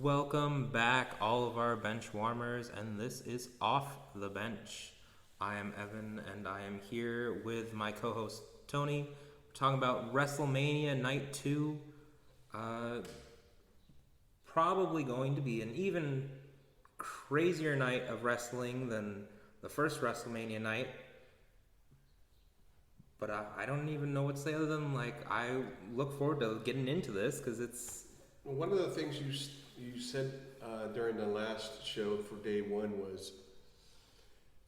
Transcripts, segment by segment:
Welcome back, all of our bench warmers, and this is Off the Bench. I am Evan, and I am here with my co-host Tony. We're talking about Wrestlemania Night 2. Probably going to be an even crazier night of wrestling than the first Wrestlemania night. But I don't even know what to say other than, I look forward to getting into this because it's... Well, one of the things you said during the last show for day one was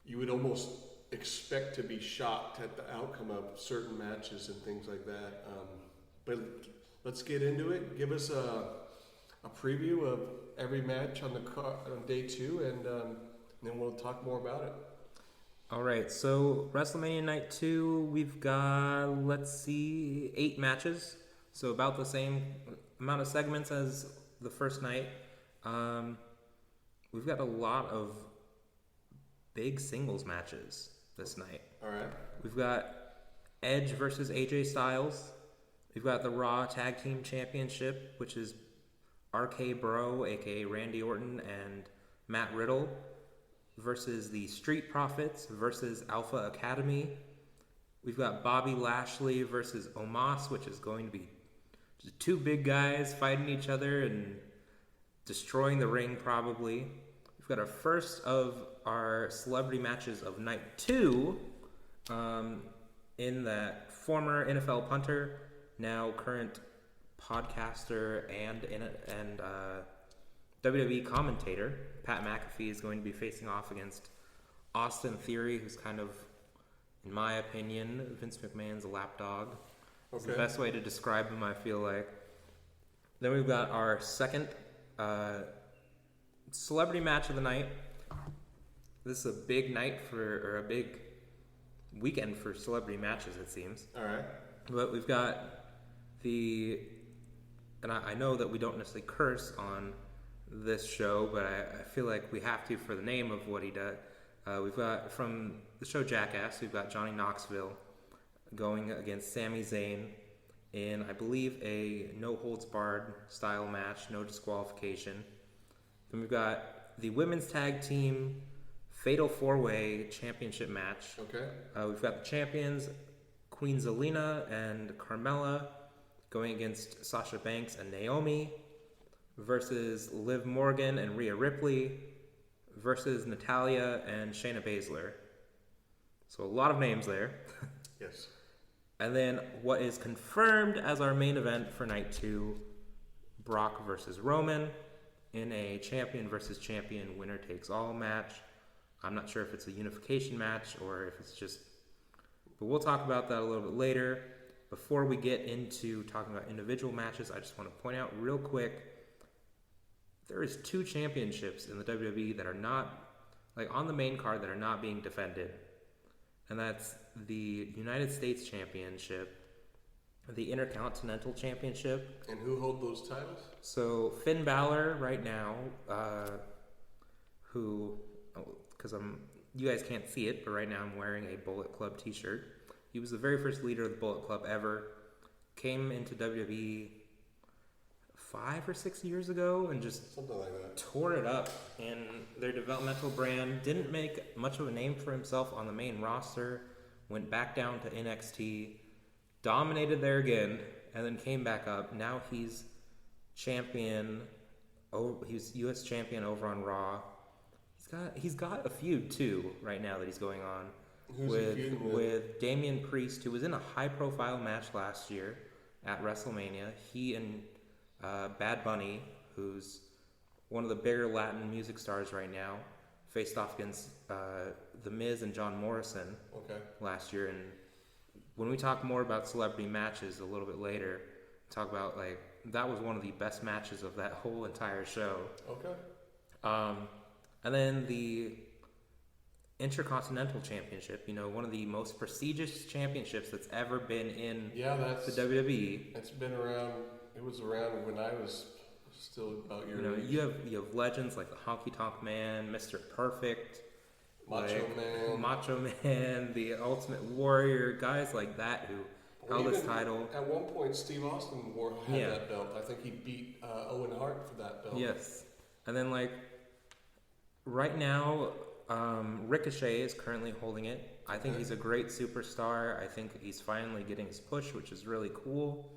you would almost expect to be shocked at the outcome of certain matches and things like that. But let's get into it. Give us a preview of every match on day two, and then we'll talk more about it. All right, so Wrestlemania Night 2, we've got, 8 matches. So about the same amount of segments as the first night. We've got a lot of big singles matches this night. All right. We've got Edge versus AJ Styles. We've got the Raw Tag Team Championship, which is RK Bro, aka Randy Orton, and Matt Riddle, versus the Street Profits versus Alpha Academy. We've got Bobby Lashley versus Omas, which is going to be just two big guys fighting each other and destroying the ring, probably. We've got our first of our celebrity matches of night 2, in that former NFL punter, now current podcaster and WWE commentator, Pat Mcafee, is going to be facing off against Austin Theory, who's kind of, in my opinion, Vince McMahon's lapdog. It's the best way to describe him, I feel like. Then we've got our second celebrity match of the night. This is a big night or a big weekend for celebrity matches, it seems. All right. But we've got and I know that we don't necessarily curse on this show, but I feel like we have to for the name of what he does. We've got, from the show Jackass, we've got Johnny Knoxville going against Sami Zayn in, I believe, a no-holds-barred style match, no disqualification. Then we've got the women's tag team Fatal 4-Way championship match. Okay. We've got the champions, Queen Zelina and Carmella, going against Sasha Banks and Naomi, versus Liv Morgan and Rhea Ripley, versus Natalya and Shayna Baszler. So a lot of names there. Yes. And then what is confirmed as our main event for night 2, Brock versus Roman in a champion versus champion winner takes all match. I'm not sure if it's a unification match or if it's just... But we'll talk about that a little bit later. Before we get into talking about individual matches, I just want to point out real quick, there is 2 championships in the WWE that are not, on the main card, that are not being defended. And that's the United States Championship, the Intercontinental Championship. And who hold those titles? So Finn Balor right now, because you guys can't see it, but right now I'm wearing a Bullet Club t-shirt. He was the very first leader of the Bullet Club ever. Came into WWE 5 or 6 years ago and just something like that. Tore it up in their developmental brand. Didn't make much of a name for himself on the main roster. Went back down to NXT, dominated there again, and then came back up. Now he's champion. He's U.S. champion over on Raw. He's got a feud too right now that he's going on. Who's he feuding with Damian Priest, who was in a high-profile match last year at WrestleMania. He and Bad Bunny, who's one of the bigger Latin music stars right now, faced off against The Miz and John Morrison last year. And when we talk more about celebrity matches a little bit later, talk about, that was one of the best matches of that whole entire show. Okay. And then the Intercontinental Championship, one of the most prestigious championships that's ever been in the WWE. It's been around. It was around when I was still about your age. You have legends like the Honky Tonk Man, Mr. Perfect, Macho Man, the Ultimate Warrior, guys like that who Well, held his even title. At one point, Steve Austin had that belt. I think he beat Owen Hart for that belt. Yes. And then, like, right now, Ricochet is currently holding it. I think he's a great superstar. I think he's finally getting his push, which is really cool.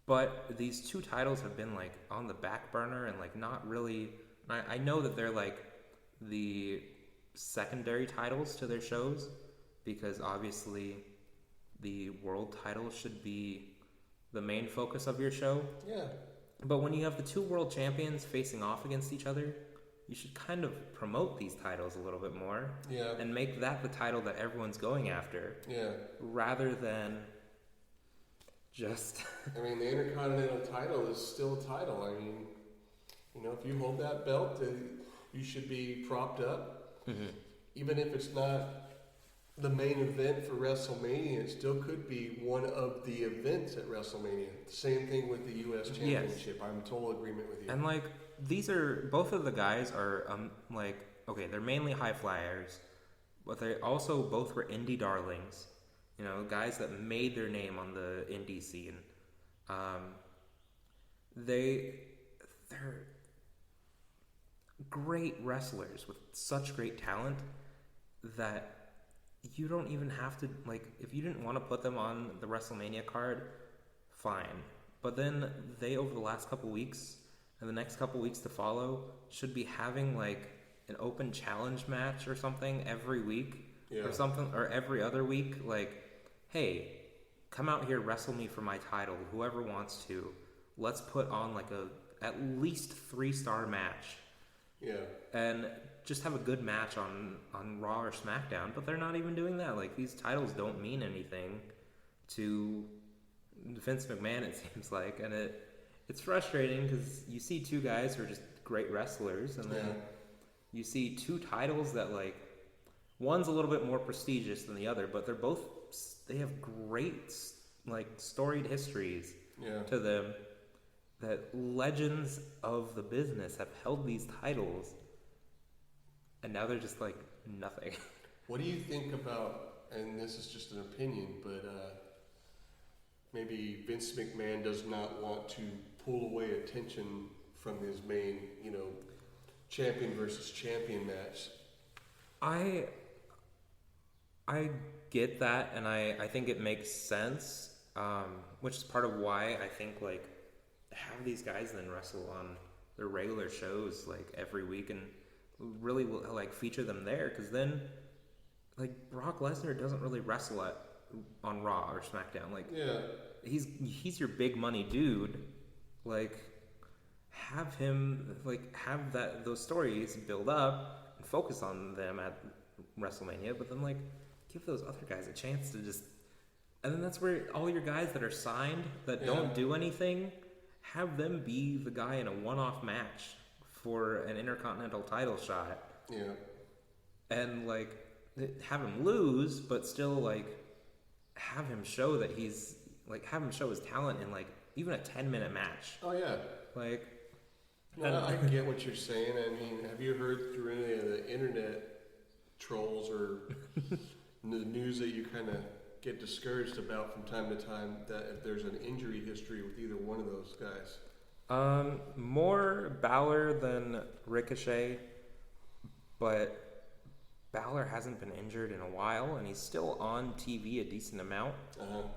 But these two titles have been, like, on the back burner and, like, not really... I know that they're, like, the secondary titles to their shows, because obviously the world title should be the main focus of your show. Yeah. But when you have the two world champions facing off against each other, you should kind of promote these titles a little bit more. Yeah. And make that the title that everyone's going after. Yeah. Rather than just... I mean, the Intercontinental title is still a title. I mean, you know, if you hold that belt, you should be propped up. Mm-hmm. Even if it's not the main event for WrestleMania, it still could be one of the events at WrestleMania. Same thing with the U.S. Championship. Yes. I'm in total agreement with you. And, like, both of the guys are, like, okay, they're mainly high flyers, but they also both were indie darlings. You know, guys that made their name on the indie scene. They're great wrestlers with such great talent that you don't even have to, like, if you didn't want to put them on the WrestleMania card, fine. But then they, over the last couple weeks and the next couple weeks to follow, should be having, like, an open challenge match or something every week. Yeah. Or something, or every other week. Like, hey, come out here, wrestle me for my title, whoever wants to. Let's put on, like, at least 3-star match. Yeah. And just have a good match on Raw or SmackDown, but they're not even doing that. Like, these titles don't mean anything to Vince McMahon, it seems like, and it's frustrating because you see two guys who are just great wrestlers, and then you see two titles that, like, one's a little bit more prestigious than the other, but they have great, like, storied histories to them, that legends of the business have held these titles, and now they're just, like, nothing. What do you think about, and this is just an opinion, but maybe Vince McMahon does not want to pull away attention from his main, you know, champion versus champion match? I get that, and I think it makes sense, which is part of why I think, like, have these guys then wrestle on their regular shows, like, every week, and really, like, feature them there, because then, like, Brock Lesnar doesn't really wrestle on Raw or SmackDown. Like, he's your big money dude. Like, have him, like, have those stories build up and focus on them at WrestleMania, but then, like, give those other guys a chance to just... And then that's where all your guys that are signed that don't do anything, have them be the guy in a one-off match for an Intercontinental title shot. Yeah. And, like, have him lose, but still, like, have him show that he's... Like, have him show his talent in, like, even a 10-minute match. Oh, yeah. Like... No, I get what you're saying. I mean, have you heard through any of the internet trolls or the news that you kind of get discouraged about from time to time, that if there's an injury history with either one of those guys? More Balor than Ricochet, but Balor hasn't been injured in a while, and he's still on TV a decent amount,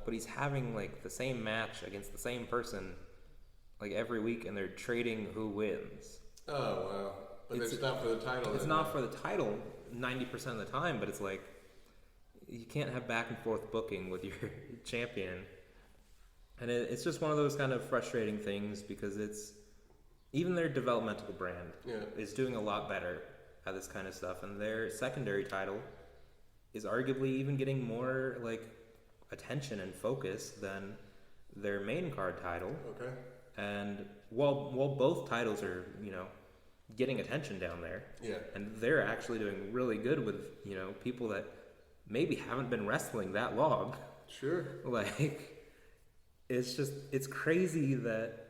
but he's having, like, the same match against the same person, like, every week, and they're trading who wins. Oh, wow. But it's not for the title. It's not for the title 90% of the time, but it's like, you can't have back and forth booking with your champion. And it's just one of those kind of frustrating things, because it's, even their developmental brand is doing a lot better at this kind of stuff, and their secondary title is arguably even getting more, like, attention and focus than their main card title. Okay. And while both titles are, you know, getting attention down there, and they're actually doing really good with, you know, people that maybe haven't been wrestling that long. Sure. Like, it's crazy that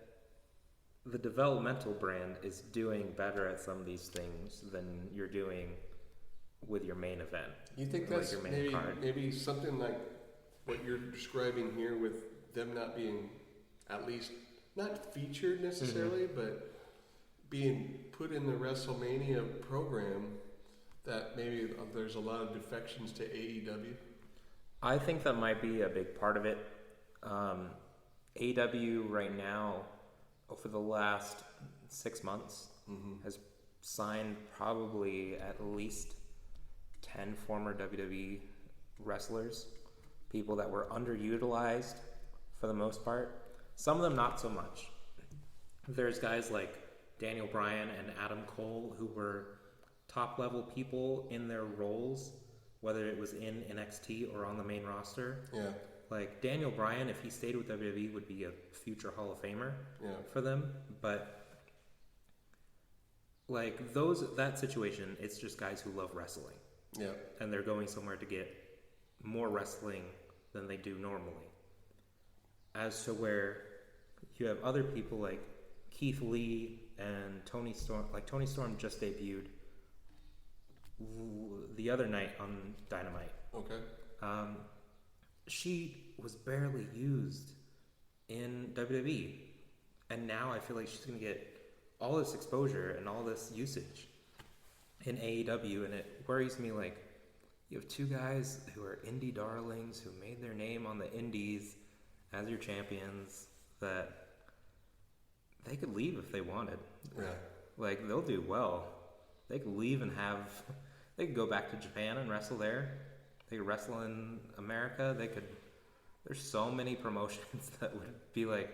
the developmental brand is doing better at some of these things than you're doing with your main event. You think that's like your main card. Maybe something like what you're describing here with them not being, at least, not featured necessarily, but being put in the WrestleMania program, that maybe there's a lot of defections to AEW? I think that might be a big part of it. AEW right now, over the last 6 months, has signed probably at least 10 former WWE wrestlers, people that were underutilized for the most part. Some of them not so much. There's guys like Daniel Bryan and Adam Cole who were top-level people in their roles, whether it was in NXT or on the main roster. Yeah. Like Daniel Bryan, if he stayed with WWE, would be a future Hall of Famer for them. But like that situation, it's just guys who love wrestling. Yeah. And they're going somewhere to get more wrestling than they do normally. As to where you have other people like Keith Lee and Tony Storm. Like Tony Storm just debuted the other night on Dynamite. Okay. She was barely used in WWE, and now I feel like she's going to get all this exposure and all this usage in AEW, and it worries me. Like, you have two guys who are indie darlings who made their name on the indies as your champions, that they could leave if they wanted. Yeah. Like, they'll do well. They could leave and they could go back to Japan and wrestle there. They could wrestle in America. There's so many promotions that would be like,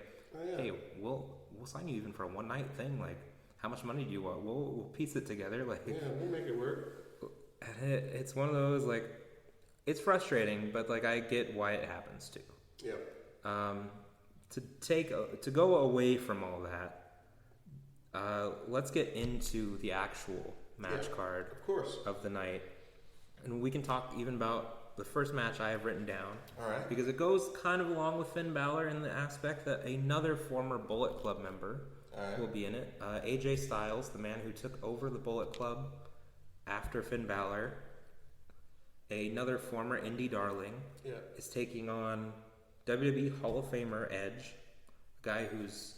hey, we'll sign you even for a one night thing. Like, how much money do you want? We'll piece it together. Like, yeah, we'll make it work. And it's one of those, like, it's frustrating, but like I get why it happens too. Yeah. To go away from all that, let's get into the actual match card of course of the night. And we can talk even about the first match I have written down. All right. Because it goes kind of along with Finn Balor in the aspect that another former Bullet Club member will be in it. AJ Styles, the man who took over the Bullet Club after Finn Balor, another former indie darling, is taking on WWE Hall of Famer Edge, a guy who's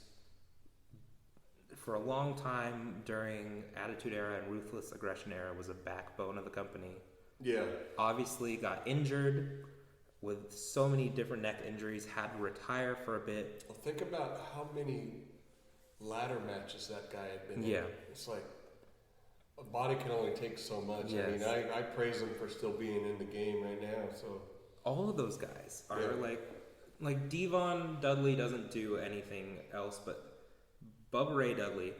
for a long time during Attitude Era and Ruthless Aggression Era was a backbone of the company. Yeah. Obviously got injured with so many different neck injuries, had to retire for a bit. Well, think about how many ladder matches that guy had been in. Yeah. It's like a body can only take so much. Yes. I mean, I praise him for still being in the game right now. So all of those guys are like Devon Dudley doesn't do anything else, but Bubba Ray Dudley,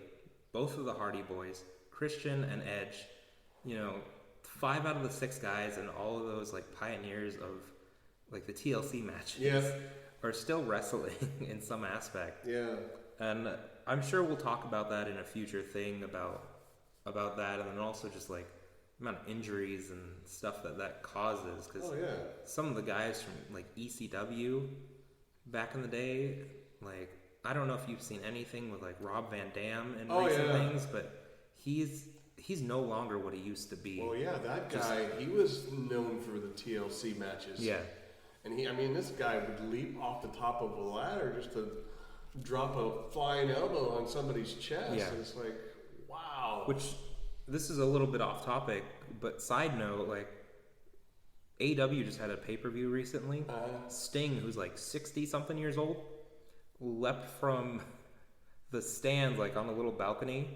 both of the Hardy Boys, Christian and Edge, 5 out of the 6 guys and all of those like pioneers of like the TLC matches are still wrestling in some aspect. Yeah. And I'm sure we'll talk about that in a future thing about that, and then also just like the amount of injuries and stuff that causes, because some of the guys from like ECW back in the day, like I don't know if you've seen anything with like Rob Van Dam and recent things, but he's no longer what he used to be. Well, yeah, that guy, he was known for the TLC matches. Yeah. And this guy would leap off the top of a ladder just to drop a flying elbow on somebody's chest. Yeah. And it's like, wow. Which, this is a little bit off topic, but side note, like, AEW just had a pay-per-view recently. Sting, who's like 60-something years old, leapt from the stands, like on the little balcony,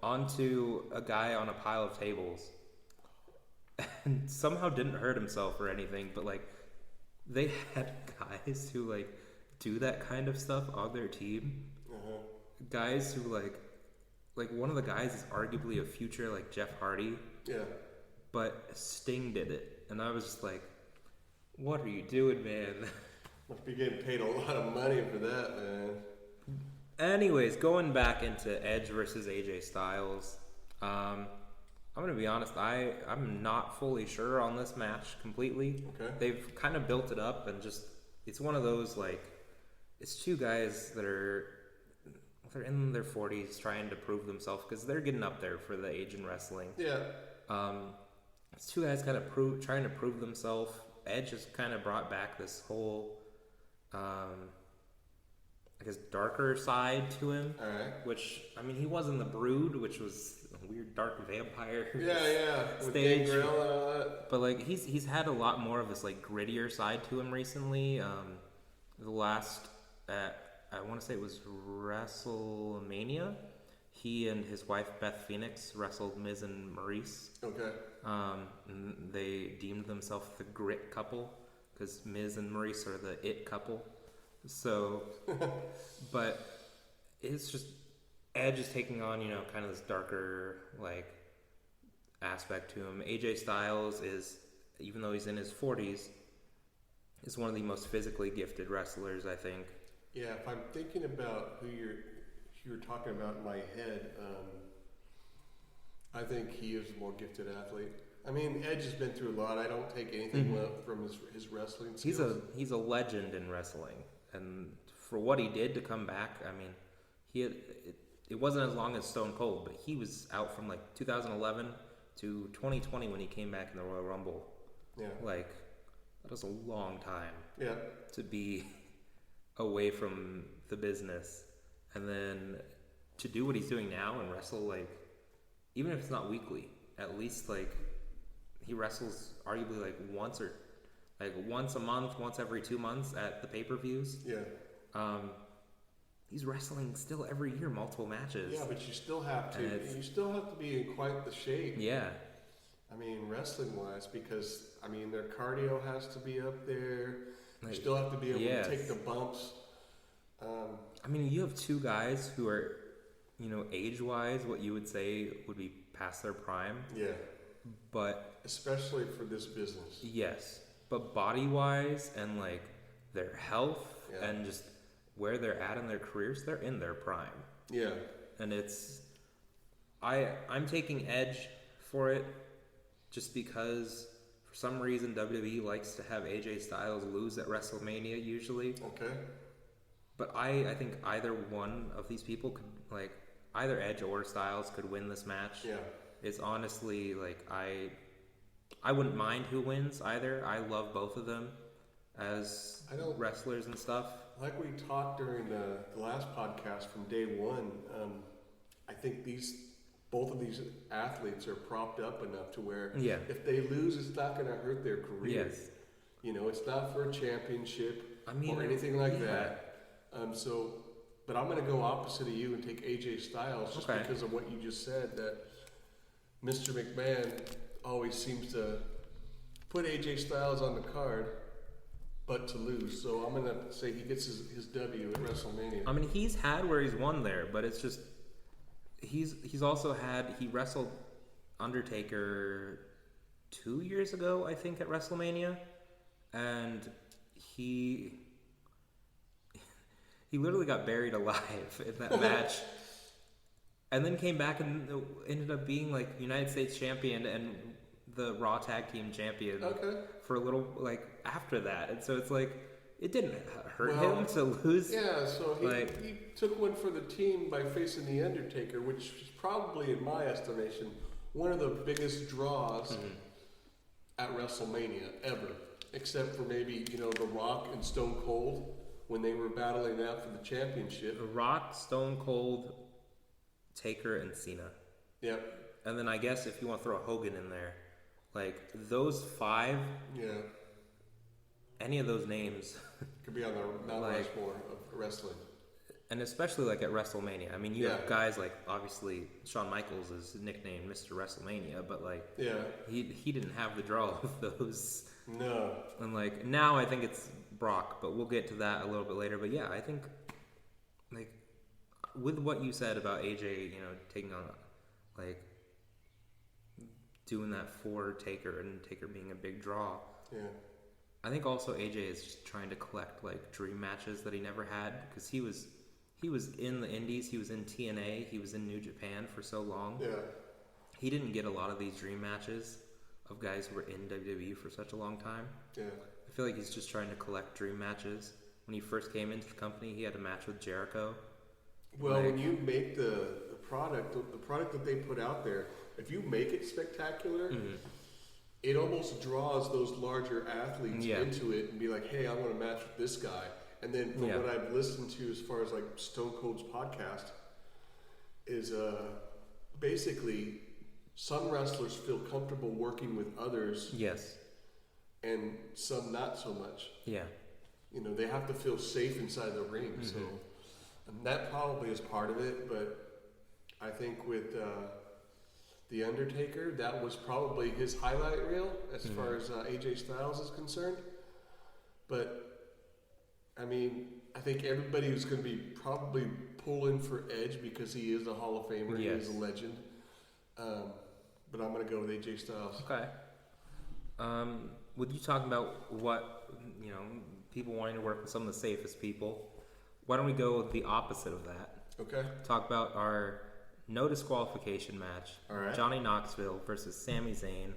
onto a guy on a pile of tables. And somehow didn't hurt himself or anything, but like, they had guys who like do that kind of stuff on their team. Guys who like one of the guys is arguably a future like Jeff Hardy. Yeah. But Sting did it, and I was just like, "What are you doing, man?" Must be getting paid a lot of money for that, man. Anyways, going back into Edge versus AJ Styles, I'm gonna be honest. I'm not fully sure on this match completely. Okay. They've kind of built it up, and just it's one of those like, it's two guys that they're in their 40s trying to prove themselves, because they're getting up there for the age in wrestling. Yeah. It's two guys kind of trying to prove themselves Edge has kind of brought back this whole, I guess, darker side to him. All right. Which, I mean, he was in The Brood, which was a weird dark vampire With stage. Gangrel and all that. But like he's had a lot more of this like grittier side to him recently. The last I want to say it was WrestleMania. He and his wife Beth Phoenix wrestled Miz and Maurice. Okay. And they deemed themselves the grit couple because Miz and Maurice are the it couple. So, but it's just Edge is taking on, kind of this darker like aspect to him. AJ Styles is, even though he's in his 40s, is one of the most physically gifted wrestlers, I think. Yeah, if I'm thinking about who you're talking about in my head, I think he is a more gifted athlete. I mean, Edge has been through a lot. I don't take anything from his wrestling skills. He's a legend in wrestling, and for what he did to come back, I mean, it wasn't as long as Stone Cold, but he was out from like 2011 to 2020 when he came back in the Royal Rumble. Yeah. Like, that was a long time. Yeah. To be away from the business. And then to do what he's doing now and wrestle, like, even if it's not weekly, at least, like, he wrestles arguably, like, once a month, once every 2 months at the pay-per-views. Yeah. He's wrestling still every year, multiple matches. Yeah, but you still have to be in quite the shape. Yeah. I mean, wrestling-wise, because, I mean, their cardio has to be up there. You Like, still have to be able to take the bumps. I mean, you have two guys who are, age-wise, what you would say would be past their prime. Yeah. But... especially for this business. Yes. But body-wise and, like, their health and just where they're at in their careers, they're in their prime. Yeah. And it's... I'm taking Edge for it just because... for some reason, WWE likes to have AJ Styles lose at WrestleMania usually. Okay. But I think either one of these people could, like, either Edge or Styles could win this match. Yeah. It's honestly, like, I wouldn't mind who wins either. I love both of them as wrestlers and stuff. Like we talked during the last podcast from day one, I think both of these athletes are propped up enough to where if they lose, it's not going to hurt their career. Yes. It's not for a championship or anything like that. But I'm going to go opposite of you and take AJ Styles just because of what you just said, that Mr. McMahon always seems to put AJ Styles on the card, but to lose. So I'm going to say he gets his W at WrestleMania. I mean, he's had where he's won there, but it's just... He's also had... He wrestled Undertaker 2 years ago, I think, at WrestleMania. And he literally got buried alive in that match. And then came back and ended up being, like, United States champion and the Raw Tag Team champion for a little, like, after that. And so it's like, it didn't hurt him to lose. Yeah, so he took one for the team by facing The Undertaker, which is probably, in my estimation, one of the biggest draws at WrestleMania ever. Except for maybe, The Rock and Stone Cold when they were battling out for the championship. The Rock, Stone Cold, Taker, and Cena. Yep. And then I guess if you want to throw Hogan in there, like, those five... Yeah. Any of those names... could be on the Mount Rushmore of wrestling. And especially, like, at WrestleMania. I mean, you have guys like, obviously, Shawn Michaels is nicknamed Mr. WrestleMania, but, like... Yeah. He didn't have the draw of those... No. And, like, now I think it's Brock, but we'll get to that a little bit later. But, yeah, I think, like, with what you said about AJ, taking on, like, doing that for Taker and Taker being a big draw. Yeah. I think also AJ is just trying to collect, like, dream matches that he never had, because he was in the Indies, he was in TNA, he was in New Japan for so long. Yeah. He didn't get a lot of these dream matches of guys who were in WWE for such a long time. Yeah. I feel like he's just trying to collect dream matches. When he first came into the company, he had a match with Jericho. Well, when you make the product that they put out there, if you make it spectacular, it almost draws those larger athletes into it and be like, hey, I want to match with this guy. And then from what I've listened to as far as like Stone Cold's podcast is basically some wrestlers feel comfortable working with others. Yes. And some not so much. Yeah. You know, they have to feel safe inside the ring. Mm-hmm. So that probably is part of it. But I think with The Undertaker, that was probably his highlight reel as far as AJ Styles is concerned. But, I mean, I think everybody was going to be probably pulling for Edge because he is a Hall of Famer. He is a legend. But I'm going to go with AJ Styles. Okay. With you talking about what, you know, people wanting to work with some of the safest people, why don't we go with the opposite of that? Okay. Talk about our no disqualification match. All right. Johnny Knoxville versus Sami Zayn.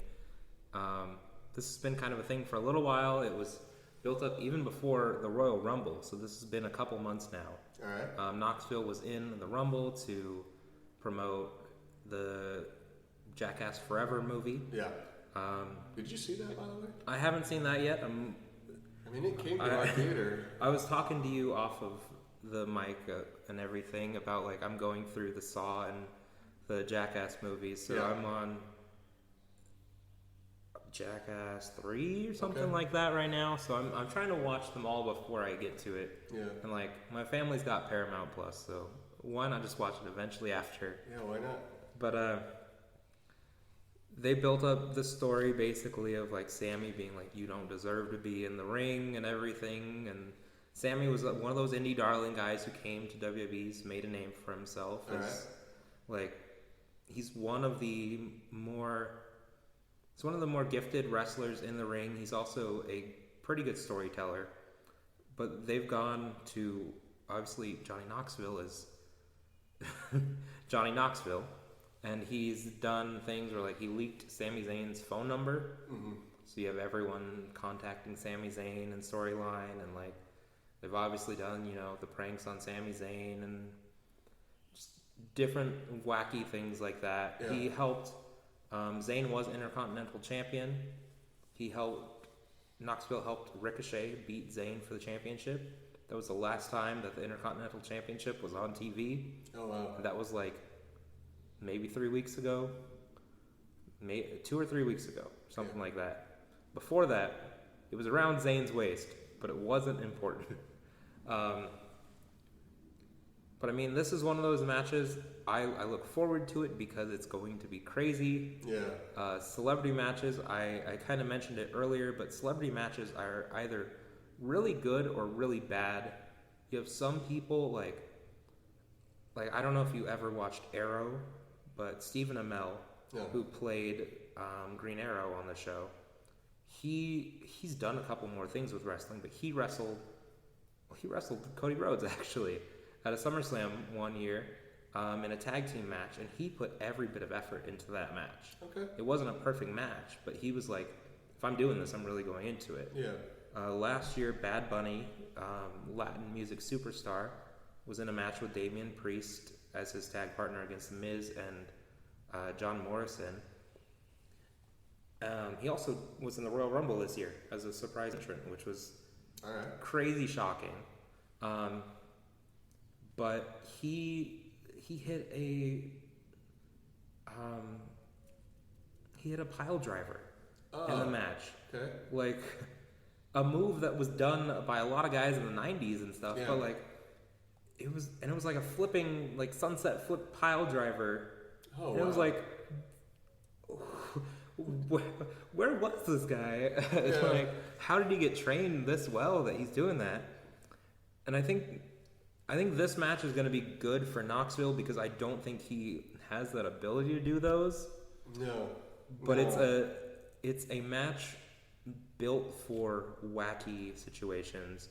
This has been kind of a thing for a little while. It was built up even before the Royal Rumble, so this has been a couple months now. All right. Knoxville was in the Rumble to promote the Jackass Forever movie. Yeah. Did you see that, by the way? I haven't seen that yet. I mean, it came to our theater. I was talking to you off of the mic and everything about, like, I'm going through the Saw and the Jackass movies. So I'm on Jackass 3 or something like that right now. So I'm trying to watch them all before I get to it. Yeah. And, like, my family's got Paramount Plus, so why not just watch it eventually after? Yeah, why not? But, they built up the story basically of like Sami being like, you don't deserve to be in the ring and everything. And Sami was one of those indie darling guys who came to WWE's, made a name for himself. Like, he's one of the more gifted wrestlers in the ring. He's also a pretty good storyteller. But they've gone to, obviously, Johnny Knoxville is Johnny Knoxville. And he's done things where, like, he leaked Sami Zayn's phone number. Mm-hmm. So you have everyone contacting Sami Zayn and storyline. And, like, they've obviously done, you know, the pranks on Sami Zayn and just different wacky things like that. Yeah. He helped, Zayn was Intercontinental Champion. Knoxville helped Ricochet beat Zayn for the championship. That was the last time that the Intercontinental Championship was on TV. Oh, wow. And that was, like, maybe 3 weeks ago, 2 or 3 weeks ago, something like that. Before that, it was around Zayn's waist, but it wasn't important. But I mean, this is one of those matches, I look forward to it because it's going to be crazy. Yeah. Celebrity matches, I kind of mentioned it earlier, but celebrity matches are either really good or really bad. You have some people, like I don't know if you ever watched Arrow, but Stephen Amell, who played Green Arrow on the show, he's done a couple more things with wrestling, but he wrestled Cody Rhodes actually at a SummerSlam one year in a tag team match, and he put every bit of effort into that match. Okay. It wasn't a perfect match, but he was like, if I'm doing this, I'm really going into it. Yeah. Last year, Bad Bunny, Latin music superstar, was in a match with Damian Priest as his tag partner against The Miz and John Morrison. He also was in the Royal Rumble this year as a surprise entrant, which was crazy shocking. But he hit a pile driver in the match. Okay. Like a move that was done by a lot of guys in the 90s and stuff, but like it was like a flipping, like sunset flip pile driver. Oh, and it was like, where was this guy? Like, how did he get trained this well that he's doing that? And I think this match is going to be good for Knoxville because I don't think he has that ability to do those. No. But it's a match built for wacky situations.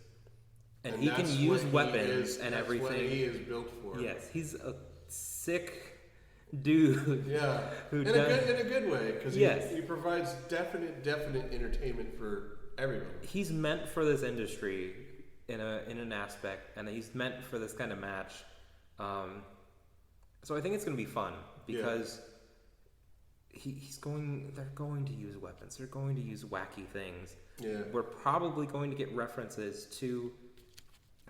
And he can use weapons and everything. That's what he is built for. Yes, he's a sick dude. Yeah, in a good way, because he provides definite entertainment for everyone. He's meant for this industry in an aspect, and he's meant for this kind of match. So I think it's going to be fun because they're going to use weapons. They're going to use wacky things. Yeah. We're probably going to get references to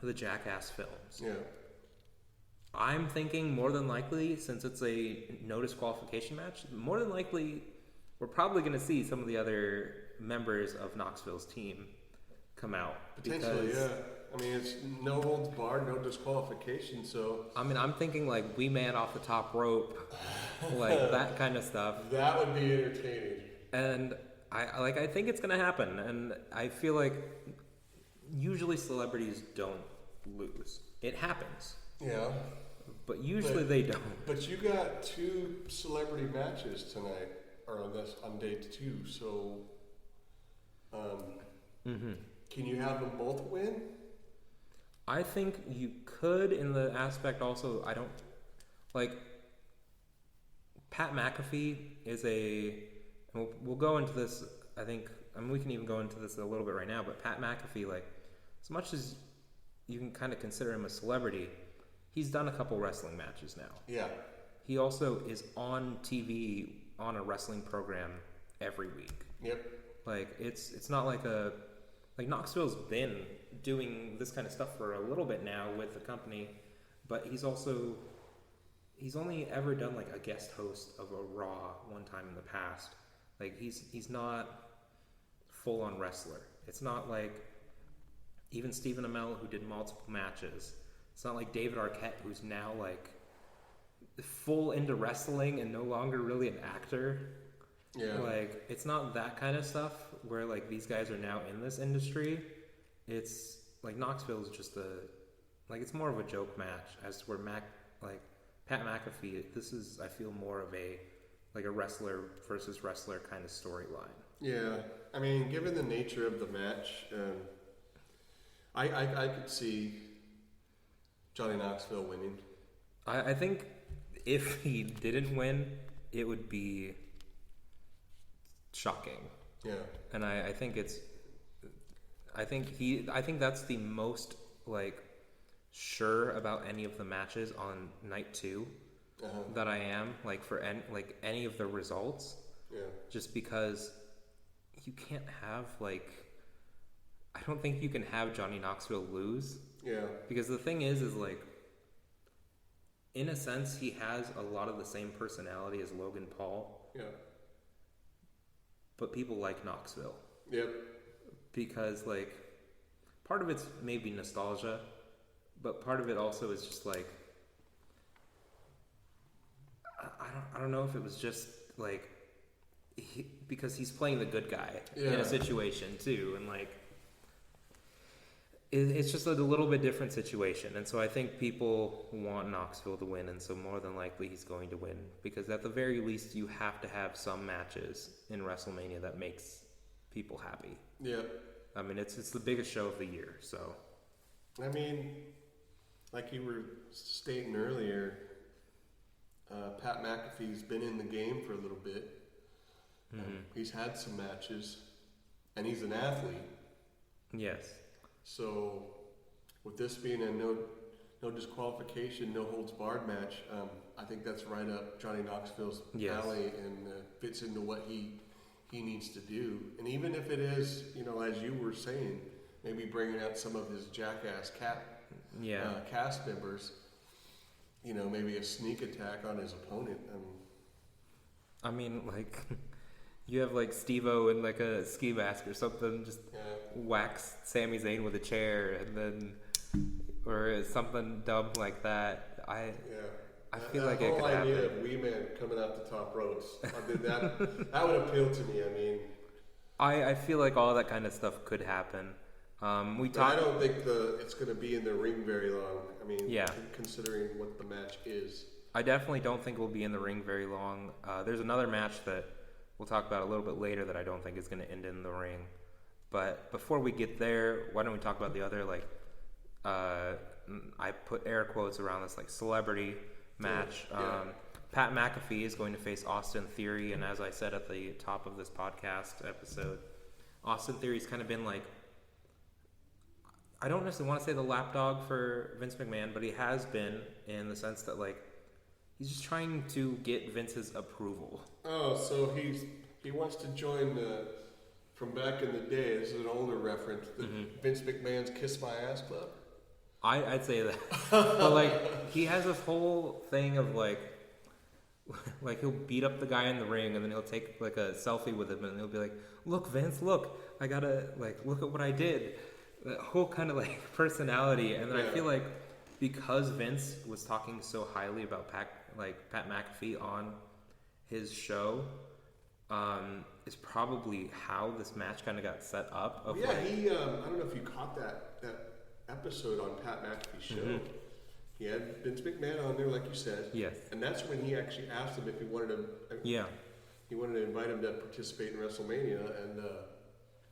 the Jackass films. Yeah. I'm thinking more than likely, since it's a no disqualification match, more than likely we're probably going to see some of the other members of Knoxville's team come out. Potentially, yeah. I mean, it's no holds barred, no disqualification, so... I mean, I'm thinking like Wee Man off the top rope, like that kind of stuff. That would be entertaining. And I think it's going to happen. And I feel like usually celebrities don't lose. It happens. Yeah. But usually they don't. But you got 2 celebrity matches tonight, or on day 2, so... Can you have them both win? I think you could, in the aspect also, I don't... Like, Pat McAfee is we'll go into this, I think... I mean, we can even go into this a little bit right now, but Pat McAfee, like, as much as you can kind of consider him a celebrity, he's done a couple wrestling matches now. Yeah. He also is on TV on a wrestling program every week. Yep. Like, it's not like like Knoxville's been doing this kind of stuff for a little bit now with the company, but he's only ever done like a guest host of a Raw one time in the past. Like, he's not full on wrestler. It's not like even Stephen Amell, who did multiple matches. It's not like David Arquette, who's now like full into wrestling and no longer really an actor. Yeah. Like, it's not that kind of stuff where like these guys are now in this industry. It's like Knoxville is just it's more of a joke match as to where Pat McAfee, this is, I feel, more of a wrestler versus wrestler kind of storyline. Yeah. I mean, given the nature of the match, I could see Johnny Knoxville winning. I think if he didn't win, it would be shocking. Yeah. And I think that's the most like sure about any of the matches on night 2 that I am, like, for any of the results. Yeah. Just because you can't have I don't think you can have Johnny Knoxville lose. Yeah. Because the thing is like, in a sense, he has a lot of the same personality as Logan Paul. Yeah. But people like Knoxville. Yep. Because like, part of it's maybe nostalgia, but part of it also is just like, I don't know if it was just like, because he's playing the good guy in a situation too, and like, it's just a little bit different situation. And so I think people want Knoxville to win, and so more than likely he's going to win, because at the very least you have to have some matches in WrestleMania that makes people happy. Yeah. I mean, it's the biggest show of the year, so. I mean, like you were stating earlier, Pat McAfee's been in the game for a little bit. He's had some matches, and he's an athlete. Yes. So, with this being a no disqualification, no holds barred match, I think that's right up Johnny Knoxville's alley, and fits into what he needs to do. And even if it is, as you were saying, maybe bringing out some of his Jackass cast members, maybe a sneak attack on his opponent. I mean, like, you have like Steve-O in like a ski mask or something, just whacks Sami Zayn with a chair, and then, or something dumb like that. I feel like it could happen. The whole idea of Wee Man coming out the top ropes, that would appeal to me. I mean, I feel like all that kind of stuff could happen. I don't think it's going to be in the ring very long. I mean, considering what the match is. I definitely don't think we'll be in the ring very long. There's another match that we'll talk about a little bit later that I don't think is going to end in the ring. But before we get there, why don't we talk about the other, like, I put air quotes around this, like, celebrity match. Pat McAfee is going to face Austin Theory, and as I said at the top of this podcast episode, Austin Theory's kind of been like, I don't necessarily want to say the lapdog for Vince McMahon, but he has been, in the sense that, like, He's just trying to get Vince's approval. Oh, so he wants to join the, from back in the day, this is an older reference, the Vince McMahon's Kiss My Ass Club? I'd say that. But, like, he has this whole thing of, like he'll beat up the guy in the ring and then he'll take, like, a selfie with him and he'll be like, look, Vince, look, I gotta, like, look at what I did. That whole kind of, like, personality. And then I feel like because Vince was talking so highly about Pat McAfee on his show, is probably how this match kind of got set up. He, I don't know if you caught that episode on Pat McAfee's show. He had Vince McMahon on there, like you said. Yes. And that's when he actually asked him if he wanted to. He wanted to invite him to participate in WrestleMania, and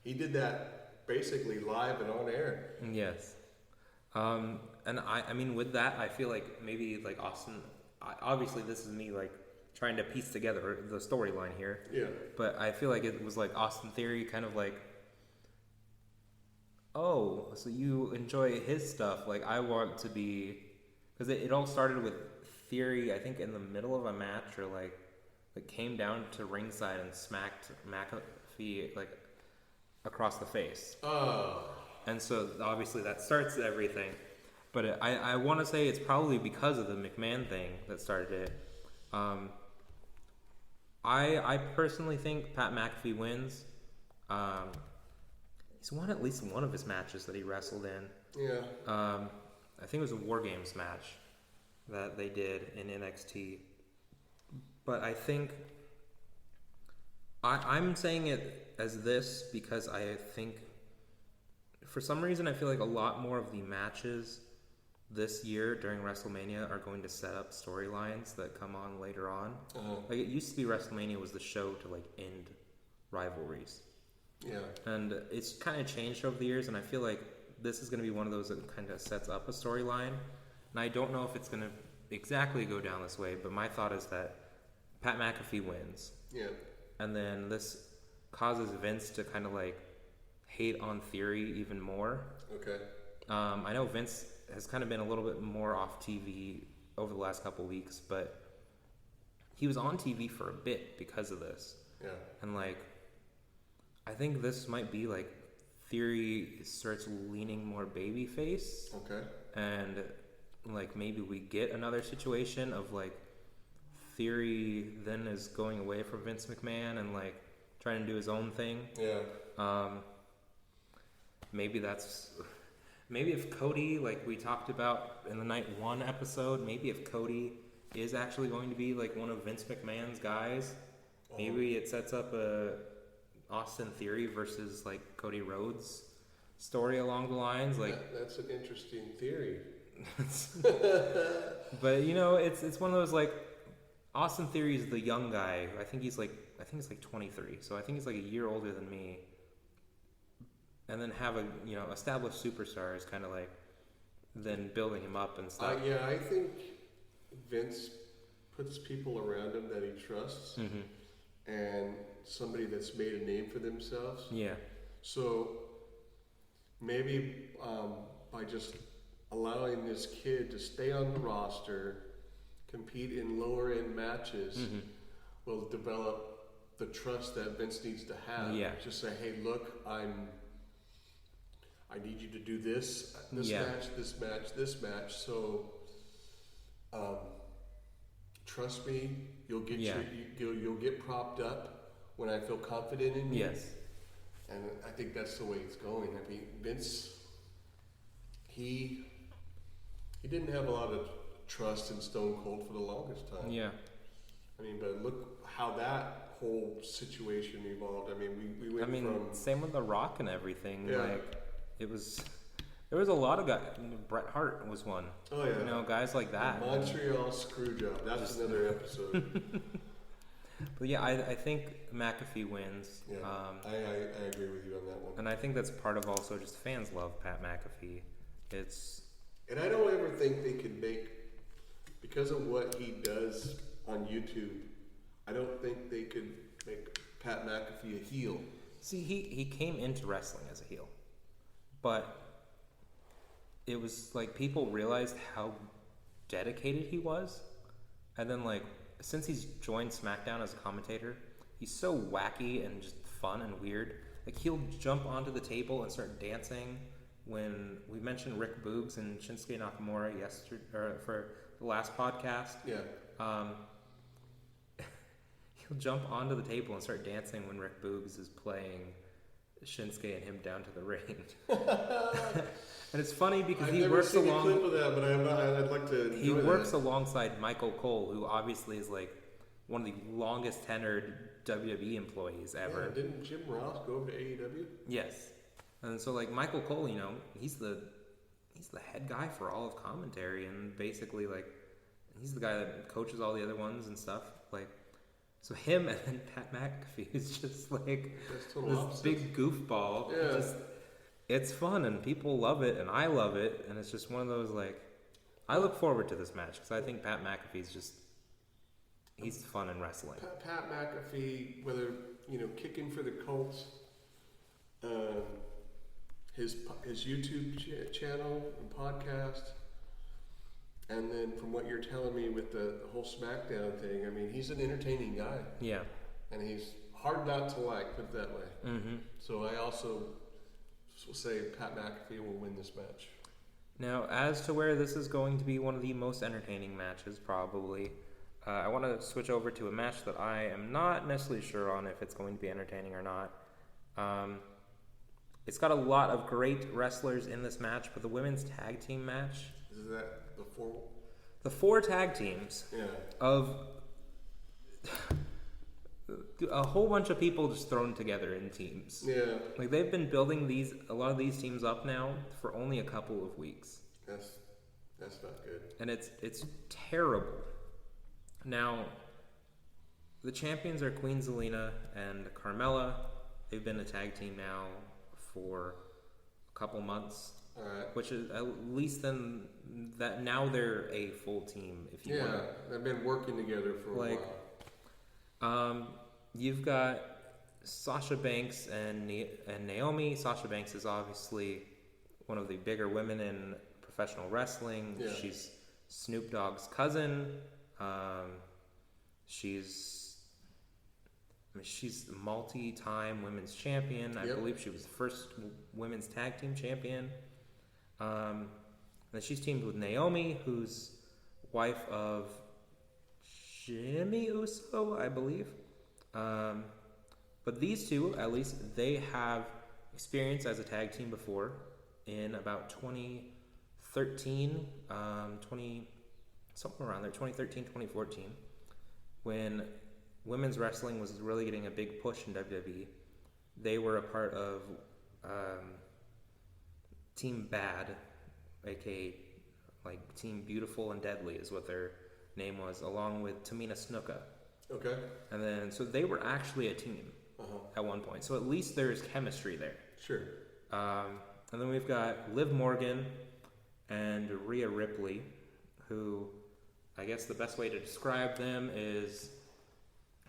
he did that basically live and on air. Yes. And I mean, with that, I feel like maybe like Austin. Obviously, this is me like trying to piece together the storyline here. Yeah. But I feel like it was like Austin Theory kind of like, oh, so you enjoy his stuff. Like, I want to be... Because it all started with Theory, I think, in the middle of a match, or like came down to ringside and smacked McAfee, like, across the face. Oh. And so, obviously, that starts everything. But I want to say it's probably because of the McMahon thing that started it. I personally think Pat McAfee wins. He's won at least one of his matches that he wrestled in. Yeah. I think it was a War Games match that they did in NXT. But I think I'm saying it as this because I think for some reason I feel like a lot more of the matches this year during WrestleMania are going to set up storylines that come on later on. Like, it used to be WrestleMania was the show to like end rivalries. Yeah. And it's kind of changed over the years, and I feel like this is going to be one of those that kind of sets up a storyline. And I don't know if it's going to exactly go down this way, but my thought is that Pat McAfee wins. Yeah. And then this causes Vince to kind of like hate on Theory even more. Okay. I know Vince has kind of been a little bit more off TV over the last couple weeks, but he was on TV for a bit because of this. Yeah. And like, I think this might be like Theory starts leaning more babyface. Okay. And like maybe we get another situation of like Theory then is going away from Vince McMahon and like trying to do his own thing. Yeah. Maybe if Cody, like we talked about in the Night 1 episode, maybe if Cody is actually going to be like one of Vince McMahon's guys, maybe it sets up a Austin Theory versus like Cody Rhodes story along the lines. Like that's an interesting theory. But you know, it's one of those like Austin Theory is the young guy. I think he's like 23, so I think he's like a year older than me. And then have a established superstar is kind of like then building him up and stuff. Yeah, I think Vince puts people around him that he trusts, and somebody that's made a name for themselves. Yeah. So maybe by just allowing this kid to stay on the roster, compete in lower end matches, will develop the trust that Vince needs to have. Yeah. Just say, hey, look, I need you to do this match. So, trust me, you'll get you'll get propped up when I feel confident in you. Yes. And I think that's the way it's going. I mean, Vince, he didn't have a lot of trust in Stone Cold for the longest time. Yeah. I mean, but look how that whole situation evolved. I mean, we went from... same with The Rock and everything. Yeah. Like, there was a lot of guys. Bret Hart was one. Oh, yeah. You know, guys like that. The Montreal Screwjob. That's another episode. But yeah, I think McAfee wins. Yeah, I agree with you on that one. And I think that's part of also just fans love Pat McAfee. And I don't ever think they could make, because of what he does on YouTube, I don't think they could make Pat McAfee a heel. See, he came into wrestling as a heel. But it was like people realized how dedicated he was. And then, like, since he's joined SmackDown as a commentator, he's so wacky and just fun and weird. Like, he'll jump onto the table and start dancing. When we mentioned Rick Boogs and Shinsuke Nakamura yesterday, or for the last podcast, he'll jump onto the table and start dancing when Rick Boogs is playing Shinsuke and him down to the ring. And it's funny because I've he never works seen along. a clip of that, but I'd like to. He works alongside Michael Cole, who obviously is like one of the longest tenured WWE employees ever. Yeah, didn't Jim Ross go over to AEW? Yes, and so like Michael Cole, you know, he's the head guy for all of commentary, and basically like he's the guy that coaches all the other ones and stuff. Like, so him and then Pat McAfee is just like this big goofball. Yeah. It's fun and people love it and I love it, and it's just one of those like, I look forward to this match because I think Pat McAfee's just, he's fun in wrestling. Pat McAfee, whether, you know, kicking for the Colts, his YouTube channel and podcast, and then from what you're telling me with the whole SmackDown thing, I mean, he's an entertaining guy. Yeah. And he's hard not to like, put it that way. Mm-hmm. So I also will say Pat McAfee will win this match. Now, as to where this is going to be one of the most entertaining matches, probably, I want to switch over to a match that I am not necessarily sure on if it's going to be entertaining or not. It's got a lot of great wrestlers in this match, but the women's tag team match... Is that the four? The four tag teams of a whole bunch of people just thrown together in teams. Yeah. Like, they've been building a lot of these teams up now for only a couple of weeks. That's not good. And it's terrible. Now, the champions are Queen Zelina and Carmella. They've been a tag team now for a couple months. All right. Which is at least then that now they're a full team. If you want. They've been working together for a while. You've got Sasha Banks and Naomi. Sasha Banks is obviously one of the bigger women in professional wrestling. Yeah. She's Snoop Dogg's cousin. She's multi-time women's champion. I believe she was the first women's tag team champion. And she's teamed with Naomi, who's wife of Jimmy Uso, I believe. But these two, at least, they have experience as a tag team before in about 2013, somewhere around there, 2013, 2014, when women's wrestling was really getting a big push in WWE. They were a part of Team Bad, aka like Team Beautiful and Deadly is what their name was, along with Tamina Snuka. Okay. And then, so they were actually a team at one point. So at least there's chemistry there. Sure. And then we've got Liv Morgan and Rhea Ripley, who I guess the best way to describe them is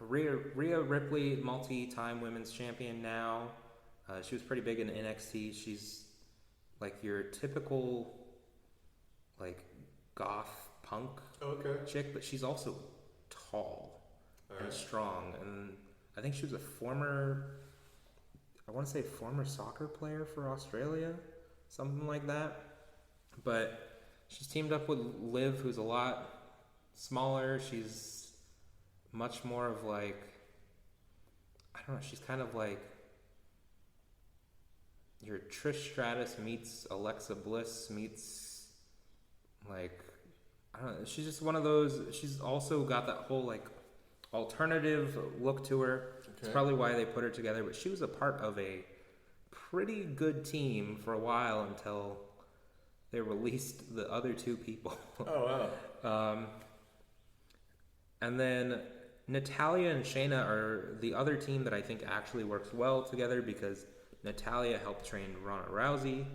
Rhea Ripley, multi-time women's champion now. She was pretty big in NXT. She's like your typical like goth punk chick, but she's also tall and strong. And I think she was a former soccer player for Australia, something like that. But she's teamed up with Liv, who's a lot smaller. She's much more of like, I don't know, she's kind of like your Trish Stratus meets Alexa Bliss meets, like, I don't know, she's just one of those. She's also got that whole like alternative look to her. It's probably why they put her together, but she was a part of a pretty good team for a while until they released the other two people. Oh, wow. And then Natalya and Shayna are the other team that I think actually works well together, because Natalya helped train Ronda Rousey,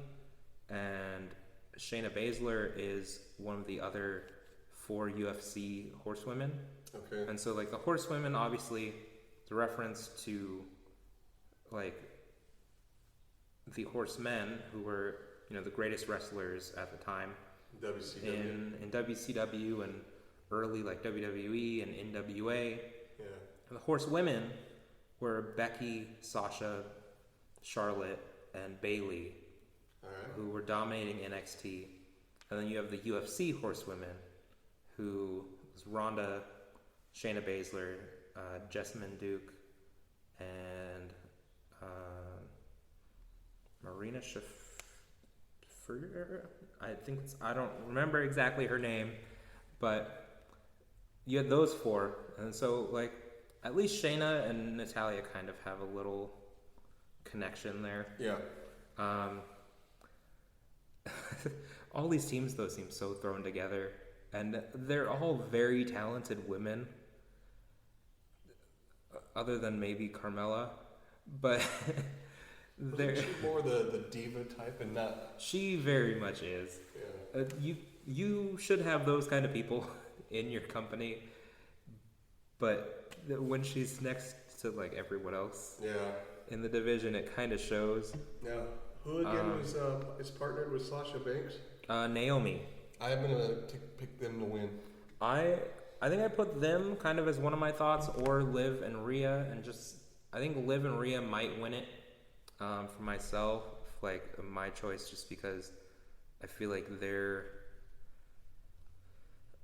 and Shayna Baszler is one of the other 4 UFC horsewomen. Okay. And so, like, the horsewomen, obviously, it's a reference to, like, the horsemen who were, you know, the greatest wrestlers at the time. WCW. In WCW, and early like WWE and NWA. Yeah. And the horsewomen were Becky, Sasha, Charlotte, and Bayley, All right. who were dominating NXT. And then you have the UFC horsewomen, who was Ronda, Shayna Baszler, Jessamine Duke, and Marina Shafir. I don't remember exactly her name, but you had those four, and so like at least Shayna and Natalya kind of have a little connection there. Yeah. All these teams though seem so thrown together, and they're all very talented women, other than maybe Carmella, but they're Isn't she more the diva type and not? She very much is. Yeah. You should have those kind of people in your company, but when she's next to like everyone else Yeah. in the division, it kind of shows. Now, who again is partnered with Sasha Banks? Naomi. I'm gonna pick them to win. I think I put them kind of as one of my thoughts, or Liv and Rhea, and just I think Liv and Rhea might win it for myself, like my choice, just because I feel like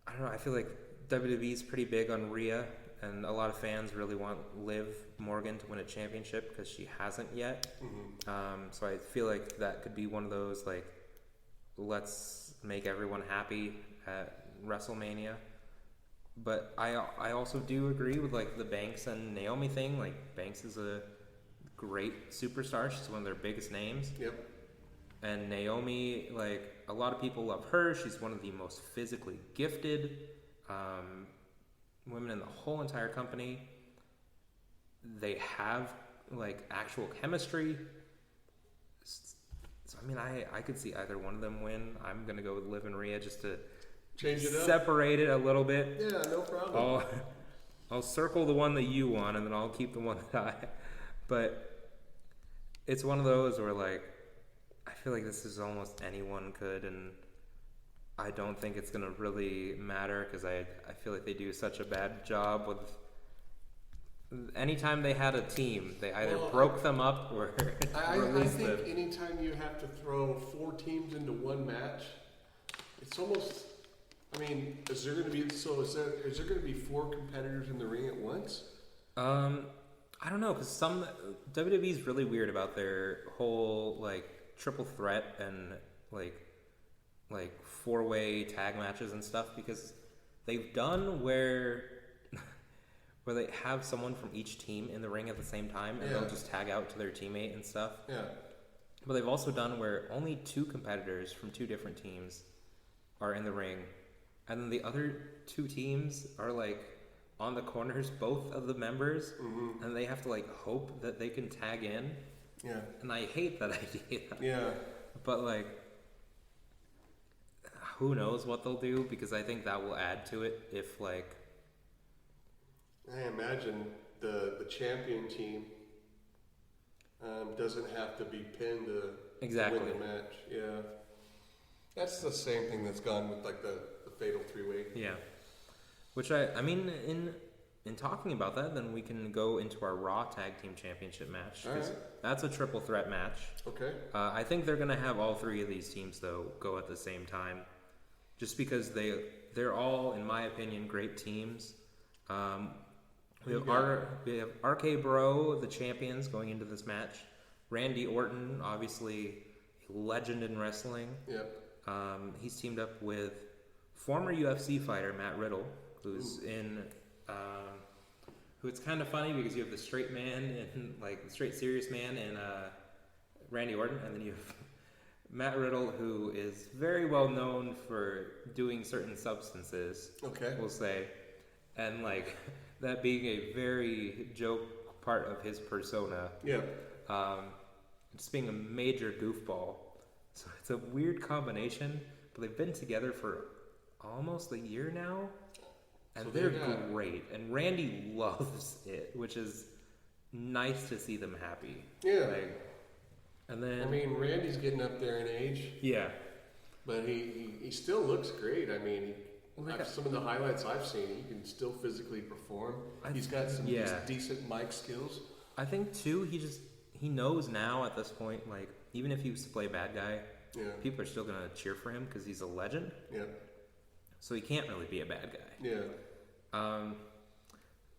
I don't know, I feel like WWE's pretty big on Rhea, and a lot of fans really want Liv Morgan to win a championship because she hasn't yet. Mm-hmm. So I feel like that could be one of those, like, let's make everyone happy at WrestleMania. But I also do agree with like the Banks and Naomi thing. Like, Banks is a great superstar. She's one of their biggest names. Yep. And Naomi, like, a lot of people love her. She's one of the most physically gifted women in the whole entire company. They have like actual chemistry. So I mean, I could see either one of them win. I'm gonna go with Liv and Rhea just to change it up, separate it a little bit. Yeah, no problem. I'll circle the one that you want, and then I'll keep the one that I. But it's one of those where, like, I feel like this is almost anyone could, and I don't think it's gonna really matter because I feel like they do such a bad job with. Anytime they had a team, they either broke them up or released them. I think anytime you have to throw 4 teams into one match, it's almost. I mean, is there going to be 4 competitors in the ring at once? I don't know, because WWE's really weird about their whole like triple threat and like 4-way tag matches and stuff, because they've done where they have someone from each team in the ring at the same time, and they'll just tag out to their teammate and stuff. Yeah. But they've also done where only 2 competitors from 2 different teams are in the ring, and then the other 2 teams are like on the corners, both of the members, and they have to like hope that they can tag in. Yeah. And I hate that idea. Yeah. But like, who knows what they'll do, because I think that will add to it if like. I imagine the champion team doesn't have to be pinned to win the match. Yeah. That's the same thing that's gone with like the fatal 3-way. Yeah. Which I mean, in talking about that, then we can go into our Raw Tag Team Championship match, because that's a triple threat match. Okay. I think they're gonna have all 3 of these teams though go at the same time, just because they're all, in my opinion, great teams. We have RK Bro, the champions, going into this match. Randy Orton, obviously a legend in wrestling. Yep. He's teamed up with former UFC fighter Matt Riddle, who's in. Who it's kind of funny because you have the straight man and like the straight serious man and Randy Orton, and then you have Matt Riddle, who is very well known for doing certain substances. Okay. We'll say, and like. That being a very joke part of his persona. Yeah. Just being a major goofball. So it's a weird combination, but they've been together for almost a year now. And they're great. And Randy loves it, which is nice to see them happy. Yeah. And then, I mean, Randy's getting up there in age. Yeah. But he still looks great. I mean, some of the highlights I've seen, he can still physically perform. He's got some decent mic skills. I think too, he knows now at this point, like even if he was to play bad guy, people are still gonna cheer for him because he's a legend. Yeah. So he can't really be a bad guy. Yeah.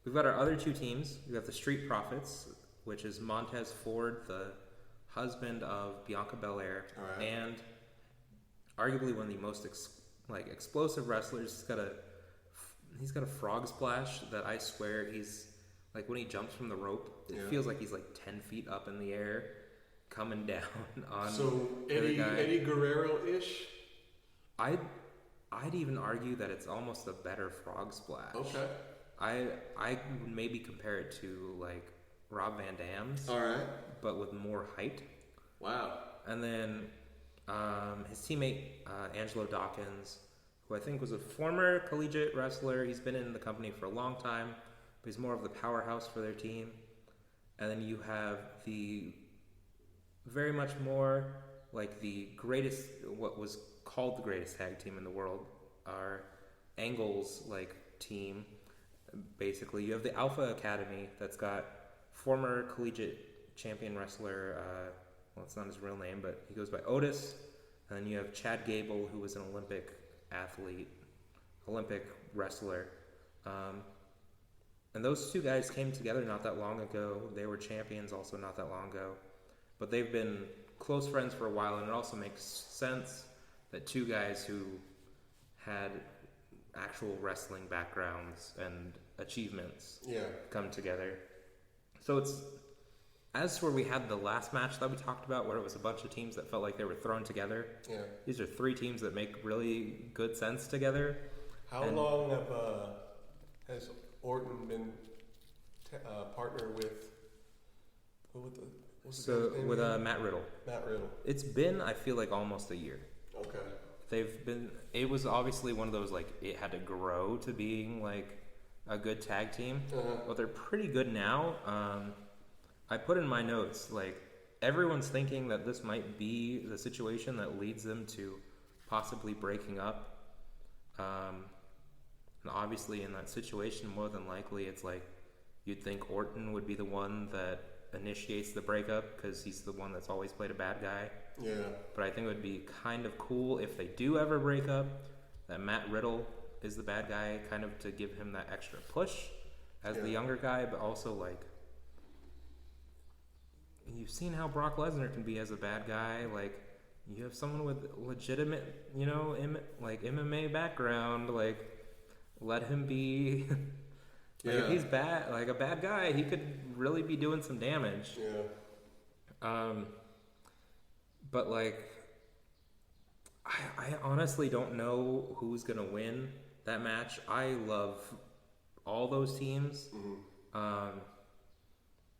We've got our other two teams. We've got the Street Profits, which is Montez Ford, the husband of Bianca Belair, and arguably one of the most explosive wrestlers. He's got a frog splash that I swear he's like when he jumps from the rope, it feels like he's like 10 feet up in the air, coming down on. So Eddie Guerrero-ish. I'd even argue that it's almost a better frog splash. Okay. I would maybe compare it to like Rob Van Dam's. All right. But with more height. Wow. And then his teammate Angelo Dawkins, who I think was a former collegiate wrestler. He's been in the company for a long time, but he's more of the powerhouse for their team. And then you have the very much more like the greatest, what was called the greatest tag team in the world, our Angles like team. Basically, you have the Alpha Academy that's got former collegiate champion wrestler, well, it's not his real name, but he goes by Otis. And then you have Chad Gable, who was an Olympic athlete, Olympic wrestler. And those two guys came together not that long ago. They were champions also not that long ago. But they've been close friends for a while, and it also makes sense that two guys who had actual wrestling backgrounds and achievements come together. So it's as for where we had the last match that we talked about, where it was a bunch of teams that felt like they were thrown together. Yeah, these are three teams that make really good sense together. How long has Orton been partner with? With Matt Riddle. Matt Riddle. It's been, I feel like, almost a year. Okay. It was obviously one of those, like, it had to grow to being, like, a good tag team. But they're pretty good now. I put in my notes, like, everyone's thinking that this might be the situation that leads them to possibly breaking up. And obviously in that situation, more than likely, it's like, you'd think Orton would be the one that initiates the breakup because he's the one that's always played a bad guy. Yeah. But I think it would be kind of cool if they do ever break up, that Matt Riddle is the bad guy, kind of to give him that extra push as the younger guy, but also like you've seen how Brock Lesnar can be as a bad guy. Like you have someone with legitimate, like MMA background, like let him be. If he's bad, like a bad guy, he could really be doing some damage. Yeah. But like, I honestly don't know who's gonna win that match. I love all those teams. Mm-hmm.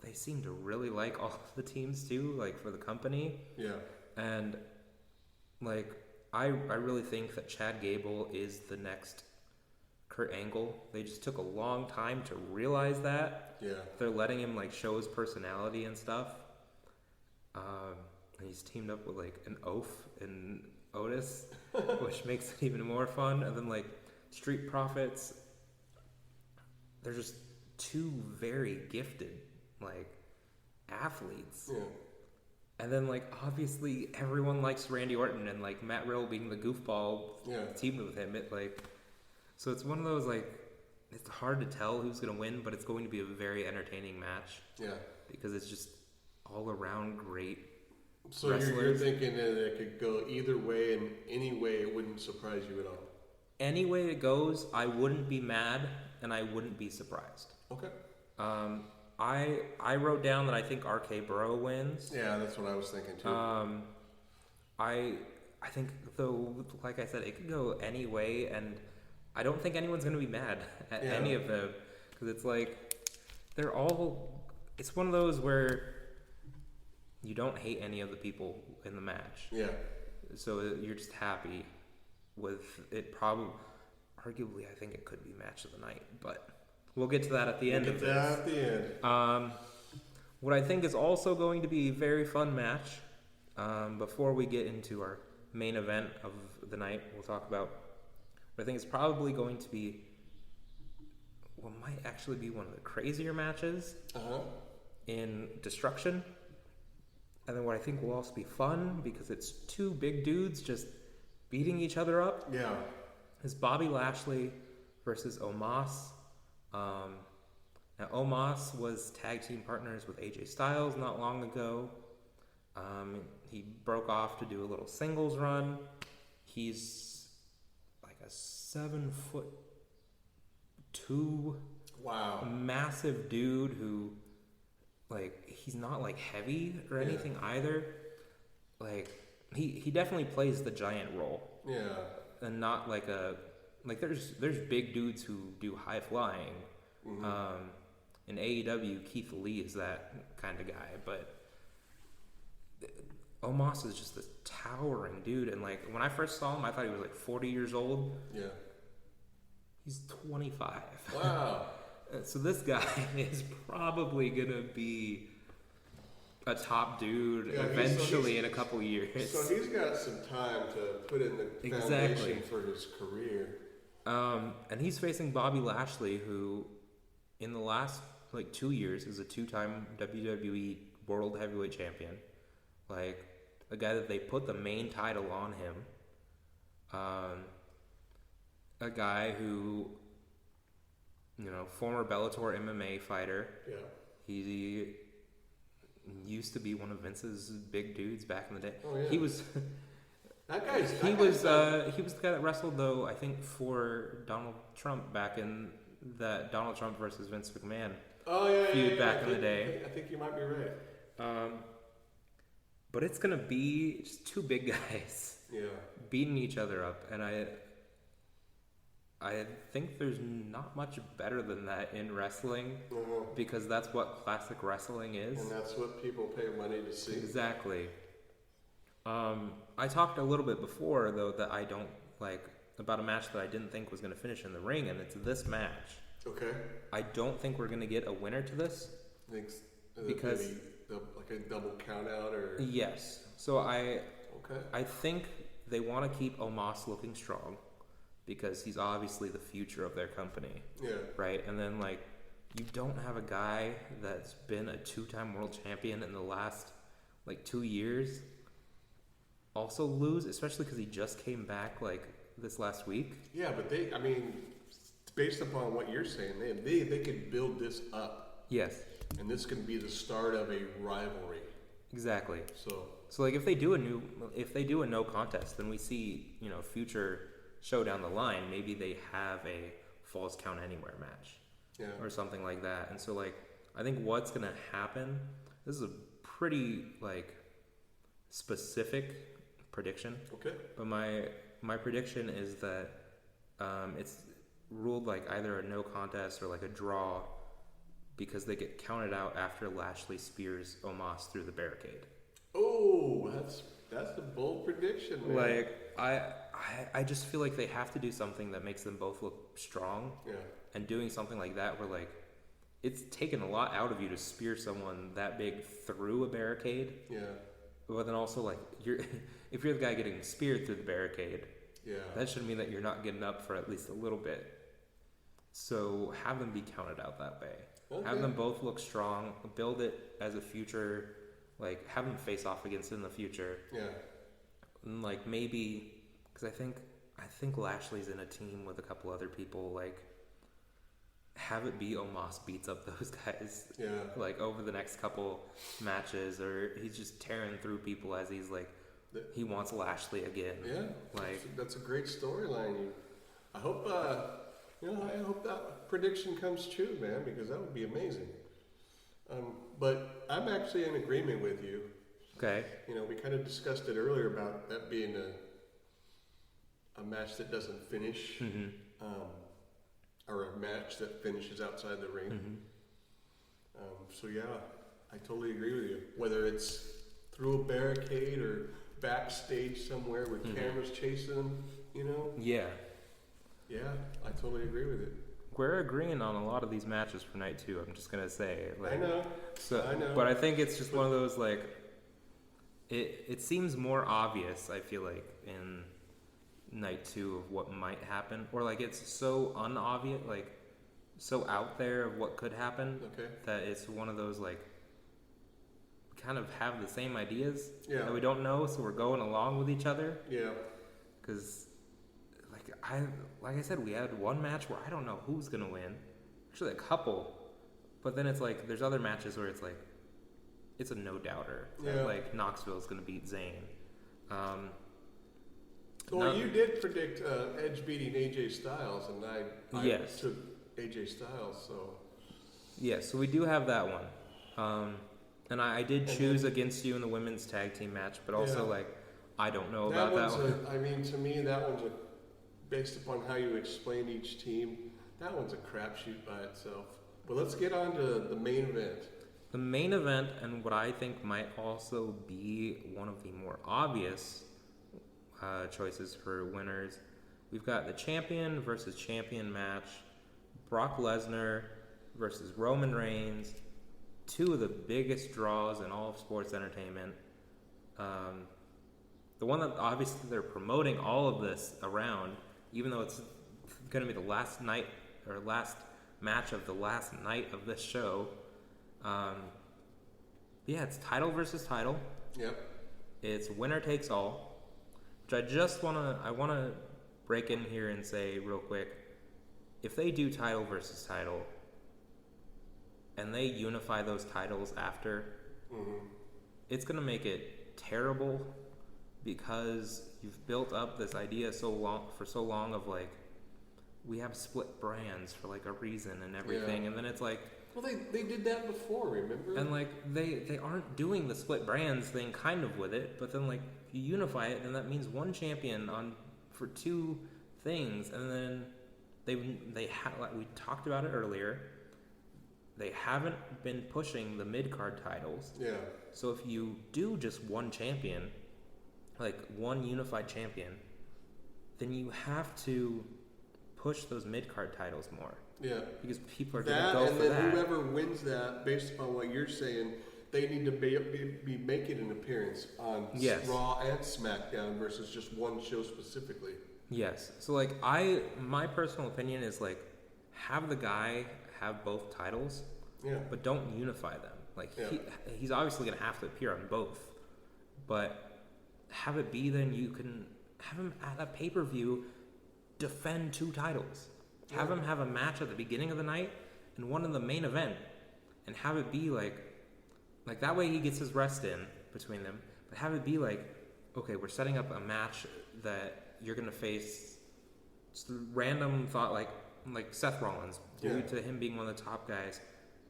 They seem to really like all of the teams too, like for the company. Yeah. And like, I really think that Chad Gable is the next Kurt Angle. They just took a long time to realize that. Yeah. They're letting him like show his personality and stuff. And he's teamed up with like an oaf and Otis, which makes it even more fun. And then like Street Profits, they're just two very gifted like athletes. Yeah. And then like obviously everyone likes Randy Orton, and like Matt Riddle being the goofball teamed with him. So it's one of those, like, it's hard to tell who's going to win, but it's going to be a very entertaining match. Yeah. Because it's just all around great So you're thinking that it could go either way, and any way it wouldn't surprise you at all? Any way it goes, I wouldn't be mad, and I wouldn't be surprised. Okay. I wrote down that I think RK Bro wins. Yeah, that's what I was thinking too. I think, though, like I said, it could go any way, and I don't think anyone's going to be mad at any of them, because it's like, it's one of those where you don't hate any of the people in the match. Yeah. So you're just happy with it. Arguably, I think it could be match of the night, but we'll get to that at the end of this. What I think is also going to be a very fun match, before we get into our main event of the night, we'll talk about But I think it's probably going to be what might actually be one of the crazier matches in Destruction. And then what I think will also be fun, because it's two big dudes just beating each other up, is Bobby Lashley versus Omas. Now, Omas was tag team partners with AJ Styles not long ago. He broke off to do a little singles run. He's like a 7'2" massive dude who, like, he's not like heavy or anything either. Like, he definitely plays the giant role. Yeah. And not like there's big dudes who do high flying. In AEW, Keith Lee is that kind of guy, but Omos is just this towering dude. And like, when I first saw him, I thought he was like 40 years old. Yeah. He's 25. Wow. So this guy is probably gonna be a top dude eventually in a couple years. So he's got some time to put in the foundation for his career. And he's facing Bobby Lashley, who in the last like 2 years is a 2-time WWE World Heavyweight Champion. Like, a guy that they put the main title on him. A guy who, you know, former Bellator MMA fighter. Yeah. He used to be one of Vince's big dudes back in the day. Oh, yeah. He was he was the guy that wrestled, though, I think, for Donald Trump back in that Donald Trump versus Vince McMahon feud back in the day. I think you might be right. But it's gonna be just two big guys beating each other up, and I think there's not much better than that in wrestling, because that's what classic wrestling is. And that's what people pay money to see. Exactly. I talked a little bit before, though, that I don't like about a match that I didn't think was going to finish in the ring, and it's this match. Okay. I don't think we're going to get a winner to this. Thanks. Because like a double count out, or yes. So I think they want to keep Omas looking strong, because he's obviously the future of their company. Yeah. Right? And then, like, you don't have a guy that's been a 2-time world champion in the last, like, 2 years also lose, especially because he just came back, like, this last week. Yeah, but based upon what you're saying, they could build this up. Yes. And this can be the start of a rivalry. Exactly. So like, if they do a no contest, then we see, you know, future show down the line, maybe they have a Falls Count Anywhere match, or something like that. And so, like, I think what's gonna happen, this is a pretty, like, specific prediction. Okay. But my prediction is that it's ruled like either a no contest or like a draw, because they get counted out after Lashley spears Omas through the barricade. Oh, that's a bold prediction, man. Like, I just feel like they have to do something that makes them both look strong. Yeah. And doing something like that where, like, it's taken a lot out of you to spear someone that big through a barricade. Yeah. But then also, like, if you're the guy getting speared through the barricade, that should mean that you're not getting up for at least a little bit. So have them be counted out that way. Okay. Have them both look strong. Build it as a future, like, have them face off against it in the future. Yeah. And, like, maybe, because I think Lashley's in a team with a couple other people. Like, have it be Omas beats up those guys. Yeah. Like, over the next couple matches, or he's just tearing through people as he's like, he wants Lashley again. Yeah. Like, that's a great storyline. I hope I hope that prediction comes true, man, because that would be amazing. But I'm actually in agreement with you. Okay. You know, we kind of discussed it earlier about that being a match that doesn't finish, or a match that finishes outside the ring. So yeah, I totally agree with you. Whether it's through a barricade or backstage somewhere with cameras chasing them, you know? Yeah. Yeah, I totally agree with it. We're agreeing on a lot of these matches for night 2, I'm just gonna say. Like, I know. But I think it's just one of those, like, it seems more obvious, I feel like, in night 2 of what might happen, or like it's so unobvious, like so out there of what could happen, that it's one of those like we kind of have the same ideas that we don't know, so we're going along with each other. Yeah. Because like I said, we had one match where I don't know who's gonna win. Actually, a couple, but then it's like there's other matches where it's like it's a no doubter. Yeah. Like Knoxville is gonna beat Zayn. Well, you did predict Edge beating AJ Styles, and I took AJ Styles, so... Yes, so we do have that one. And I did choose against you in the women's tag team match, but also, like, I don't know about that one. I mean, to me, that one's based upon how you explain each team, that one's a crapshoot by itself. But let's get on to the main event. The main event, and what I think might also be one of the more obvious choices for winners, we've got the champion versus champion match, Brock Lesnar versus Roman Reigns, two of the biggest draws in all of sports entertainment. The one that obviously they're promoting all of this around, even though it's going to be the last night or last match of the last night of this show. It's title versus title. Yep. It's winner takes all. Which I want to break in here and say real quick, if they do title versus title, and they unify those titles after, it's going to make it terrible, because you've built up this idea for so long of like, we have split brands for like a reason and everything, and then it's like, well, they did that before, remember? And like they aren't doing the split brands thing kind of with it, but then like if you unify it, then that means one champion for two things, and then like we talked about it earlier, they haven't been pushing the mid-card titles. Yeah. So if you do just one champion, like one unified champion, then you have to push those mid-card titles more. Yeah. Because people are going to go for that. And then whoever wins that, based upon what you're saying, they need to be making an appearance on Raw and SmackDown versus just one show specifically. Yes. So like my personal opinion is like, have the guy have both titles, but don't unify them. Like he's obviously going to have to appear on both, but have it be then you can have him at a pay-per-view defend two titles. Have him have a match at the beginning of the night and one in the main event, and have it be like that way he gets his rest in between them. But have it be like, okay, we're setting up a match that you're gonna face just random thought like Seth Rollins, due to him being one of the top guys.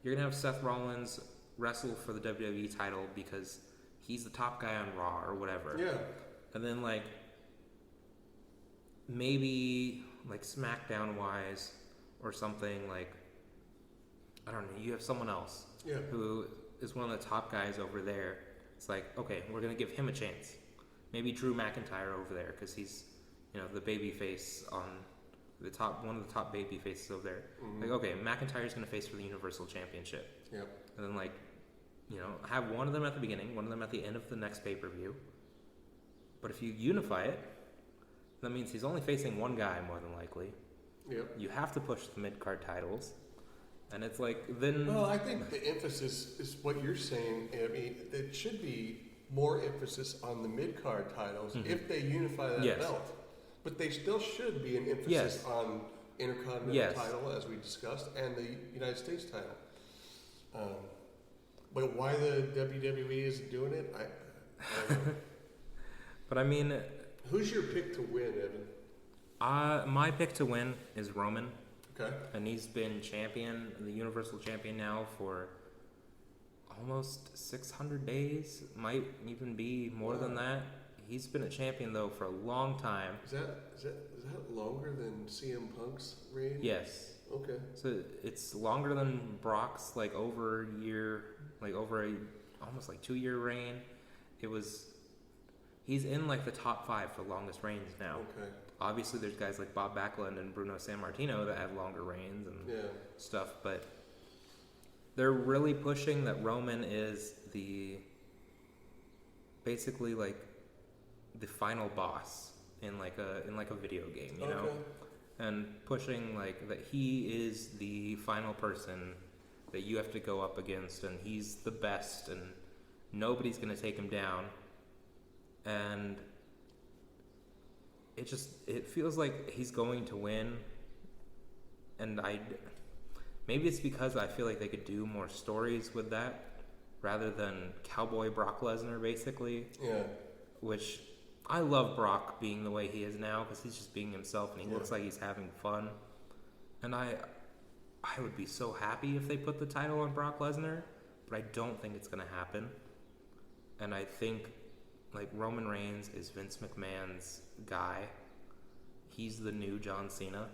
You're gonna have Seth Rollins wrestle for the WWE title because he's the top guy on Raw or whatever. Yeah. And then like maybe like SmackDown wise or something, like I don't know, you have someone else who is one of the top guys over there. It's like, okay, we're gonna give him a chance. Maybe Drew McIntyre over there because he's, the baby face on the top, one of the top baby faces over there. Like, okay, McIntyre's gonna face for the Universal Championship. Yep. And then like, have one of them at the beginning, one of them at the end of the next pay-per-view. But if you unify it, that means he's only facing one guy more than likely. Yep. You have to push the mid-card titles. And it's like, then... Well, I think the emphasis is what you're saying. I mean, there should be more emphasis on the mid-card titles if they unify that belt. But they still should be an emphasis on Intercontinental title, as we discussed, and the United States title. But why the WWE isn't doing it, I don't know. But I mean... Who's your pick to win, Evan? My pick to win is Roman. Okay. And he's been champion, the Universal Champion now for almost 600 days. Might even be more than that. He's been a champion though for a long time. Is that longer than CM Punk's reign? Yes. Okay. So it's longer than Brock's over a almost 2-year reign. He's in the top 5 for longest reigns now. Okay. Obviously, there's guys like Bob Backlund and Bruno Sammartino that have longer reigns and stuff, but they're really pushing that Roman is basically the final boss in like a video game, you know, and pushing like that he is the final person that you have to go up against, and he's the best, and nobody's gonna take him down, and it feels like he's going to win, and maybe it's because I feel like they could do more stories with that rather than Cowboy Brock Lesnar, basically. Yeah. Which I love Brock being the way he is now because he's just being himself and he looks like he's having fun. And I would be so happy if they put the title on Brock Lesnar, but I don't think it's going to happen. And I think like Roman Reigns is Vince McMahon's guy. He's the new John Cena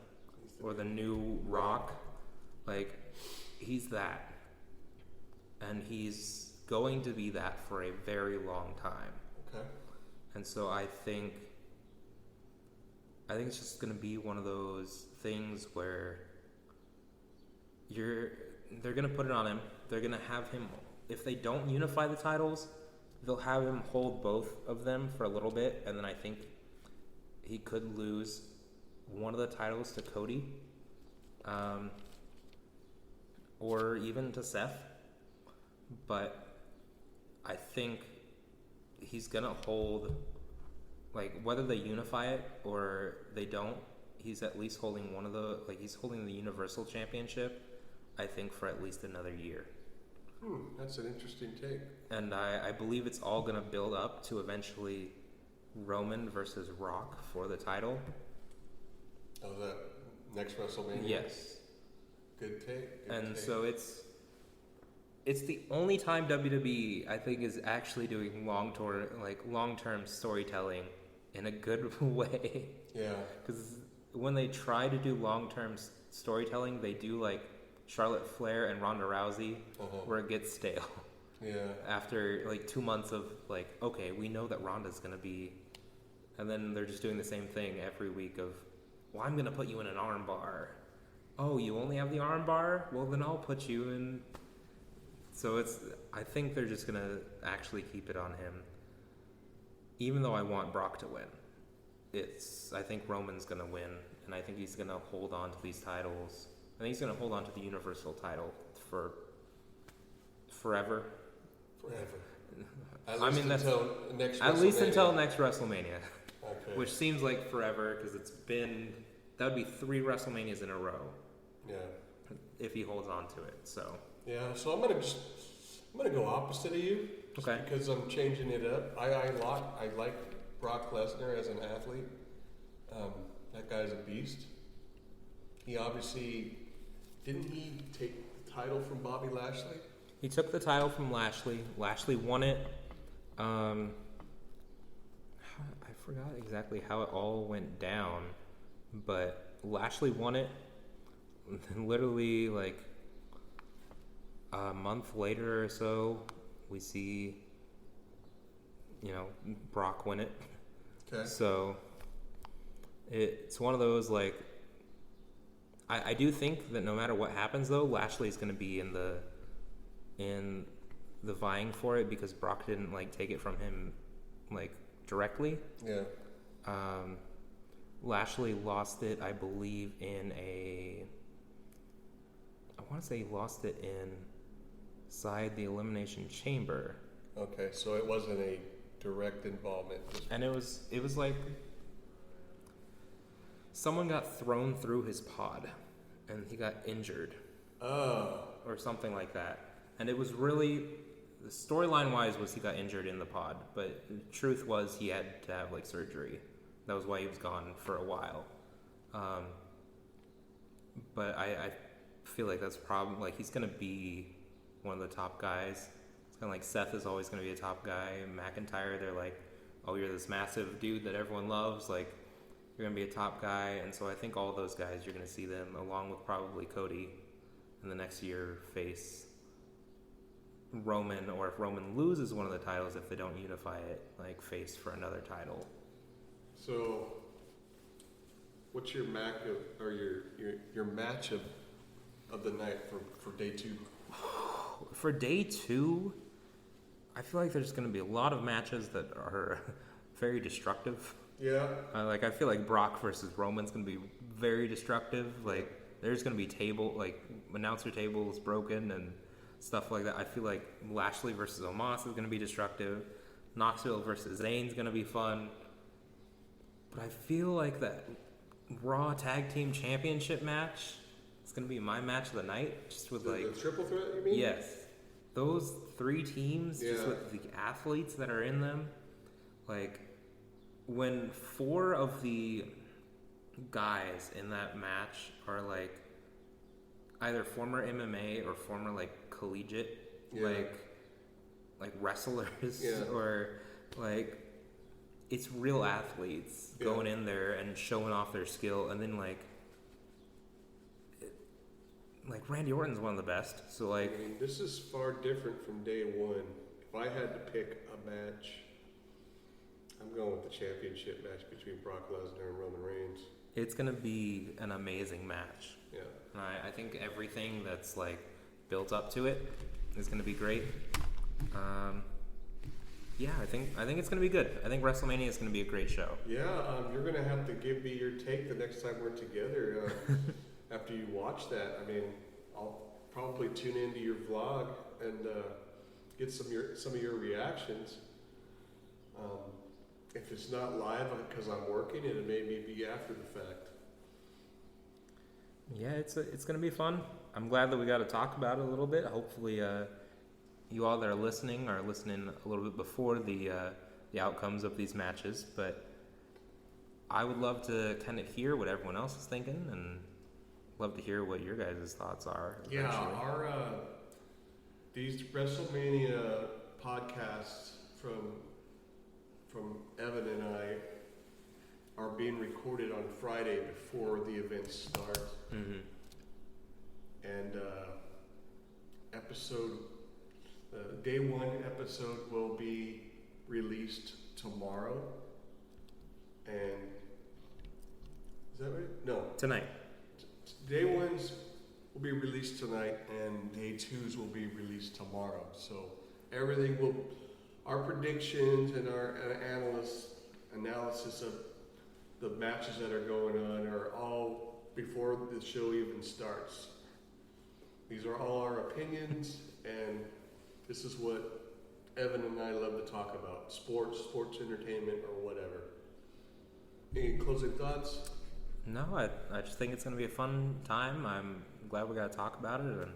or the new Rock. Like, he's that. And he's going to be that for a very long time. Okay. And so I think it's just going to be one of those things where they're going to put it on him. They're going to have him, if they don't unify the titles, they'll have him hold both of them for a little bit, and then I think he could lose one of the titles to Cody, or even to Seth. But I think he's gonna hold, like, whether they unify it or they don't, he's at least holding he's holding the Universal Championship, I think, for at least another year. That's an interesting take. And I believe it's all going to build up to eventually Roman versus Rock for the title. Oh, that next WrestleMania? Yes. Good take. So it's the only time WWE, I think, is actually doing long-term storytelling in a good way. Yeah. Because when they try to do long-term storytelling, they do like Charlotte Flair and Ronda Rousey, where it gets stale. Yeah. After like 2 months of like, okay, we know that Ronda's gonna be, and then they're just doing the same thing every week of, well, I'm gonna put you in an arm bar. Oh, you only have the arm bar? Well, then I'll put you in. So I think they're just gonna actually keep it on him. Even though I want Brock to win, I think Roman's gonna win, and I think he's gonna hold on to these titles. I think he's going to hold on to the Universal title for forever. At least until next WrestleMania. Okay. Which seems like forever because that would be 3 WrestleManias in a row. Yeah. If he holds on to it. So. Yeah. So I'm gonna go opposite of you. Okay. Because I'm changing it up. I like Brock Lesnar as an athlete. That guy's a beast. He obviously. Didn't he take the title from Bobby Lashley? He took the title from Lashley. Lashley won it. I forgot exactly how it all went down, but Lashley won it. And literally, like a month later or so, we see, Brock win it. Okay. So it's one of those like. I do think that no matter what happens, though, Lashley's going to be in the vying for it because Brock didn't take it from him directly. Yeah. Lashley lost it, I believe, I want to say he lost it inside the Elimination Chamber. Okay, so it wasn't a direct involvement. And it was like someone got thrown through his pod and he got injured. Oh. Or something like that. And it was really, the storyline wise was he got injured in the pod, but the truth was he had to have surgery. That was why he was gone for a while. But I feel like that's probably, he's going to be one of the top guys. It's kind of like Seth is always going to be a top guy. McIntyre, they're like, oh, you're this massive dude that everyone loves. You're going to be a top guy. And so I think all those guys, you're going to see them, along with probably Cody, in the next year face Roman, or if Roman loses one of the titles, if they don't unify it, face for another title. So, what's your your match of the night for day 2? For day 2, I feel like there's going to be a lot of matches that are very destructive. Yeah. I feel like Brock versus Roman's gonna be very destructive. Like there's gonna be announcer tables broken and stuff like that. I feel like Lashley versus Omas is gonna be destructive. Knoxville versus Zayn's gonna be fun. But I feel like that Raw Tag Team Championship match is gonna be my match of the night. Just with the triple threat, you mean? Yes. Those 3 teams, just with the athletes that are in them. Like, when 4 of the guys in that match are, like, either former MMA or former, like, collegiate, like wrestlers, or, like, it's real athletes going in there and showing off their skill, and then, like Randy Orton's one of the best, so like... I mean, this is far different from day one. If I had to pick a match, I'm going with the championship match between Brock Lesnar and Roman Reigns. It's going to be an amazing match. Yeah. And I think everything that's, like, built up to it is going to be great. I think it's going to be good. I think WrestleMania is going to be a great show. Yeah, you're going to have to give me your take the next time we're together. After you watch that, I mean, I'll probably tune into your vlog and get some of your reactions. If it's not live because I'm working, it may be after the fact. Yeah, it's going to be fun. I'm glad that we got to talk about it a little bit. Hopefully, you all that are listening a little bit before the outcomes of these matches. But I would love to kind of hear what everyone else is thinking and love to hear what your guys' thoughts are. Yeah, our these WrestleMania podcasts from Evan and I are being recorded on Friday before the events start. Mm-hmm. And day 1 episode will be released tomorrow. And is that right? No. Tonight. Day 1s will be released tonight, and day 2s will be released tomorrow. So our predictions and our analysis of the matches that are going on are all before the show even starts. These are all our opinions, and this is what Evan and I love to talk about: sports entertainment, or whatever. Any closing thoughts? No, I just think it's going to be a fun time. I'm glad we got to talk about it, and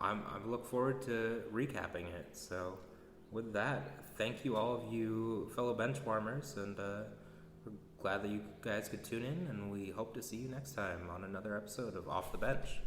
I look forward to recapping it. So with that, thank you all of you fellow benchwarmers, and we're glad that you guys could tune in, and we hope to see you next time on another episode of Off the Bench.